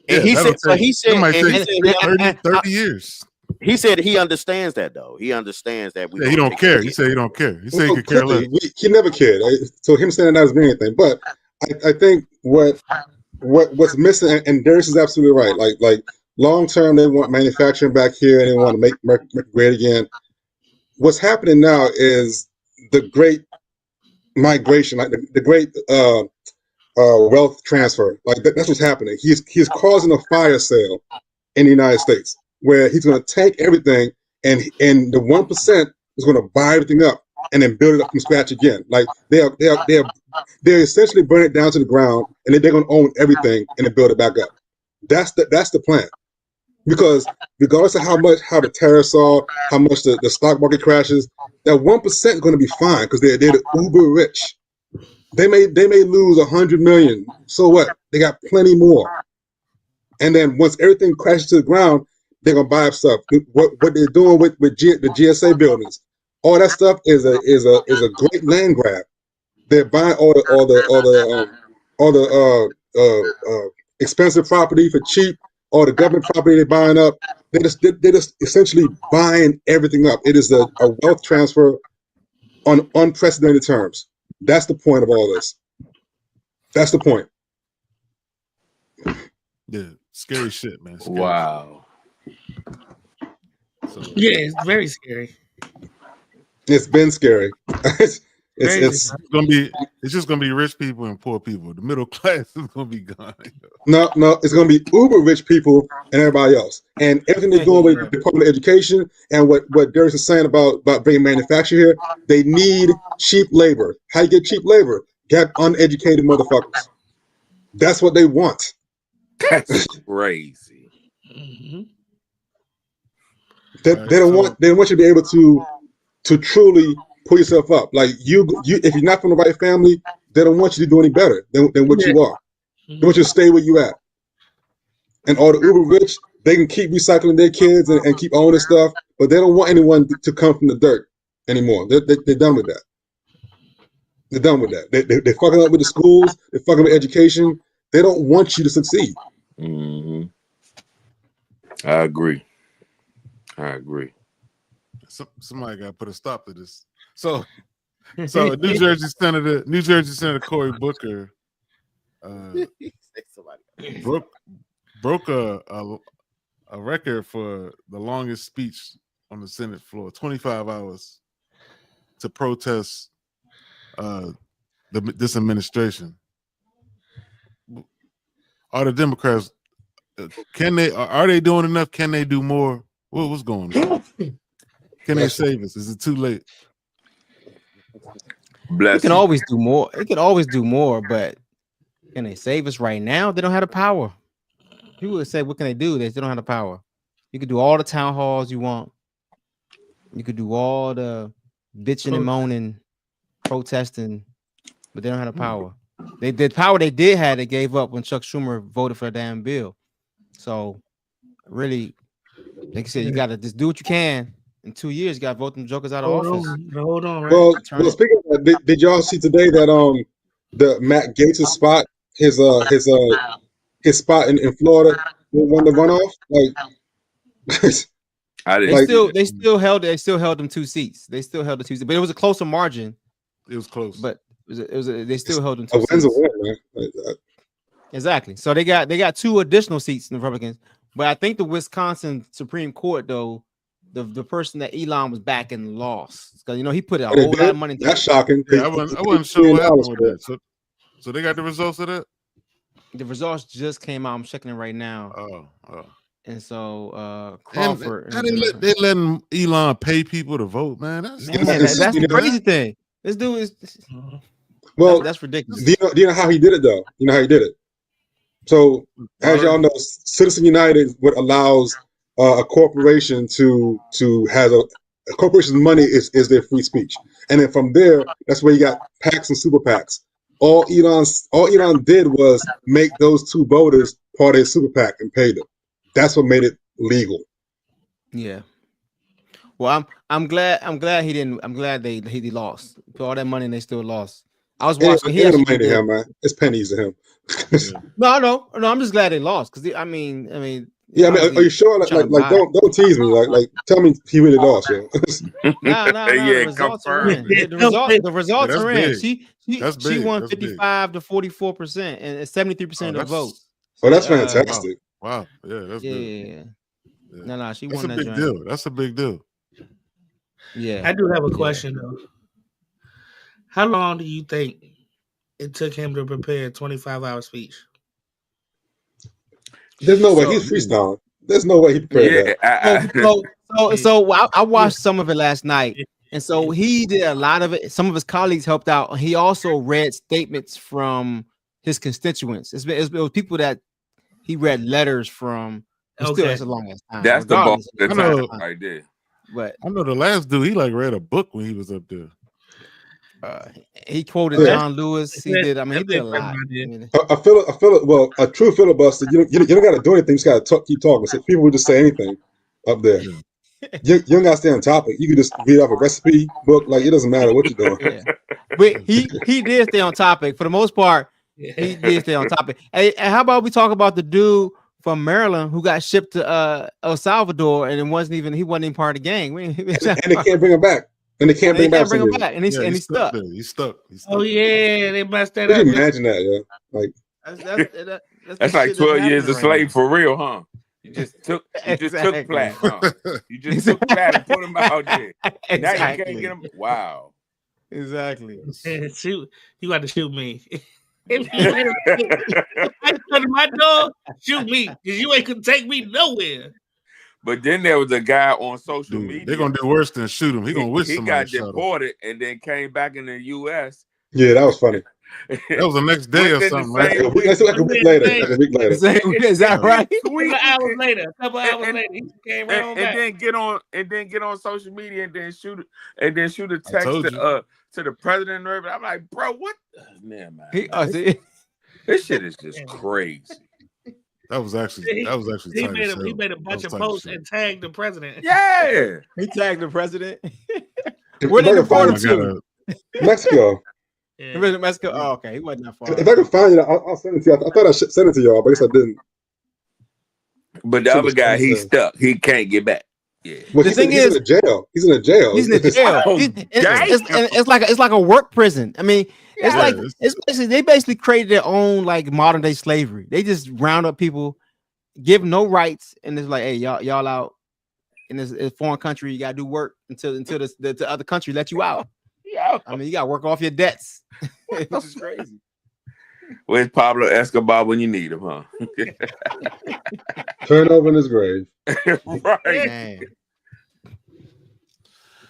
He said 30 years. He said he understands that, though. He understands that he don't care. He said he don't care. He said he could care less. He never cared. So him saying that doesn't mean anything. But I think what's missing, and Darius is absolutely right. Like long term, they want manufacturing back here, and they want to make great again. What's happening now is the great migration, like the great wealth transfer. Like that's what's happening. He's causing a fire sale in the United States, where he's going to take everything, and the 1% is going to buy everything up and then build it up from scratch again. Like they're essentially burning it down to the ground, and then they're going to own everything and then build it back up. That's the plan. Because regardless of how the tariffs are, how much the stock market crashes, that 1% is going to be fine, because they're the uber rich. They may lose 100 million. So what? They got plenty more. And then once everything crashes to the ground, they're gonna buy up stuff. What they're doing with the GSA buildings, all that stuff is a great land grab. They're buying all the expensive property for cheap. All the government property they're buying up. They're just essentially buying everything up. It is a wealth transfer on unprecedented terms. That's the point of all this. That's the point. Yeah, scary shit, man. Scary wow. So, yeah, it's very scary. It's been scary. It's just gonna be rich people and poor people. The middle class is gonna be gone. No, it's gonna be uber rich people and everybody else. And everything they're doing with the public education and what Darius is saying about bringing manufacture here, they need cheap labor. How you get cheap labor? Get uneducated motherfuckers. That's what they want. That's crazy. Mm-hmm. They don't want you to be able to truly pull yourself up. Like you if you're not from the right family, they don't want you to do any better than what you are. They want you to stay where you at. And all the uber rich, they can keep recycling their kids and keep owning stuff, but they don't want anyone to come from the dirt anymore. They're done with that. They're done with that. They're fucking up with the schools. They're fucking with education. They don't want you to succeed. Mm-hmm. I agree. Somebody got to put a stop to this. So New Jersey Senator Cory Booker broke a record for the longest speech on the Senate floor, 25 hours, to protest this administration. Are the Democrats are they doing enough? Can they do more? What's going on? Can they save us? Is it too late? It can always do more. It can always do more, but can they save us right now? They don't have the power. People would say, what can they do? They still don't have the power. You could do all the town halls you want. You could do all the bitching and moaning, protesting, but they don't have the power. The power they did have, they gave up when Chuck Schumer voted for a damn bill. So really, like I said, you got to just do what you can. In 2 years, you got to vote them jokers out of office. Hold on, right? Well, speaking of that, did y'all see today that the Matt Gaetz spot his his spot in Florida won the runoff? Like, I didn't. They still held them 2 seats. They still held the 2 seats, but it was a closer margin. It was close, but they still held them 2 seats. A win's a win, man. Exactly. So they got 2 additional seats in the Republicans, but I think the Wisconsin Supreme Court though, the person that Elon was backing lost because he put a whole lot of money. That's shocking. Yeah, I wasn't sure what happened with that. So they got the results of that. The results just came out. I'm checking it right now. Oh. And so Crawford. And they letting Elon pay people to vote, man. That's the crazy thing. This dude is that's ridiculous. Do you know how he did it though? You know how he did it. So as y'all know, Citizen United what allows a corporation to have a corporation's money is their free speech, and then from there, that's where you got PACs and super PACs. All Elon did was make those 2 voters part of his super PAC and pay them. That's what made it legal. Yeah. Well, I'm glad he didn't. I'm glad he lost. Put all that money and they still lost. I was watching. He had money to him, man. It's pennies to him. No. I'm just glad they lost because I mean. Yeah, I mean, are you sure? Like, don't tease me. Like, tell me he really lost. Yeah. No. The results are in. The results are in. She won 55 to 44% and 73% of the vote. Oh, that's fantastic. Wow. Yeah, that's good. Yeah. No, she that's won a that big deal. That's a big deal. Yeah. I do have a question though. How long do you think it took him to prepare a 25-hour speech? There's no way he's freestyling. There's no way he prepared that. So I watched some of it last night, and so he did a lot of it. Some of his colleagues helped out. He also read statements from his constituents. It was people that he read letters from. Still, that's a long ass time. That's the time right there. But I know the last dude, he read a book when he was up there. He quoted John Lewis. He did. I mean, he did a lot. I feel it. Well, a true filibuster, you don't got to do anything. You just got to keep talking. So people would just say anything up there. You don't got to stay on topic. You can just read off a recipe book. Like, it doesn't matter what you're doing. Yeah. But he did stay on topic for the most part. He did stay on topic. Hey, how about we talk about the dude from Maryland who got shipped to El Salvador and he wasn't even part of the gang. And they can't bring him back. And they can't bring him back. And he's stuck. He's stuck. Oh yeah, they messed that up. Could you imagine that, yeah? Like that's like 12 years a slave for real, huh? You just took Platt, huh? You just took Platt and put him out there. Exactly. Now you can't get him. Wow. Exactly. Shoot, you got to shoot me. If I come to my dog, shoot me, because you ain't gonna take me nowhere. But then there was a guy on social media. They're gonna do worse than shoot him. He got deported and then came back in the U.S. Yeah, that was funny. That was the next day or something, right? That's like a week later. Is that right? A couple hours later, he came right back. And then get on social media and then shoot a text to the president. And I'm like, bro, what? Man. This shit is just crazy. That was actually he made a bunch of posts and tagged the president. Yeah, he tagged the president. Where did he find him to? Mexico. Yeah. Mexico. Oh, okay. He wasn't that far. If I can find it, I'll send it to you. I thought I should send it to y'all, but I guess I didn't. But the other guy, he's stuck. He can't get back. Yeah. Well, he's in a jail. He's in a jail. It's like a work prison. I mean, it's basically they basically created their own like modern day slavery. They just round up people, give no rights, and it's like, hey, y'all out in this foreign country. You gotta do work until the other country let you out. Yeah, I mean, you gotta work off your debts. This is crazy. Where's Pablo Escobar when you need him, huh? Turn over in his grave. Right. Man.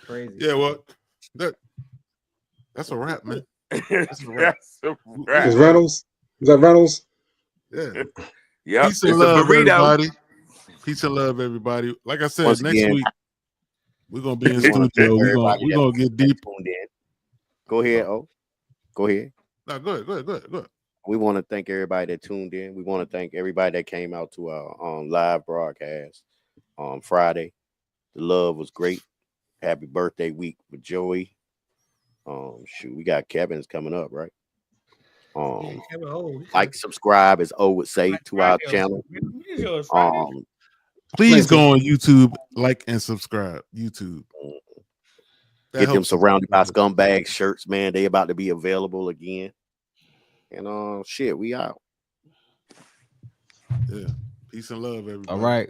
Crazy. Yeah, well, that's a wrap, man. That's a wrap. Is Reynolds? Is that Reynolds? Yeah. Yeah. Peace and love, everybody. Peace and love, everybody. Like I said, next week we're gonna be in studio. We're gonna get deep. Go ahead, Go ahead. No, go ahead. We want to thank everybody that tuned in. We want to thank everybody that came out to our live broadcast on Friday. The love was great. Happy birthday week with Joey. We got Kevin's coming up, right? Kevin O. Like, subscribe, as O would say, to our channel. Where's yours, Friday? Please go on YouTube, like and subscribe. YouTube. That Get them helps. Surrounded by Scumbags shirts, man. They about to be available again. And shit, we out. Yeah. Peace and love, everybody. All right.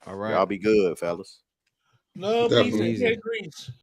Y'all be good, fellas. No, peace and grease.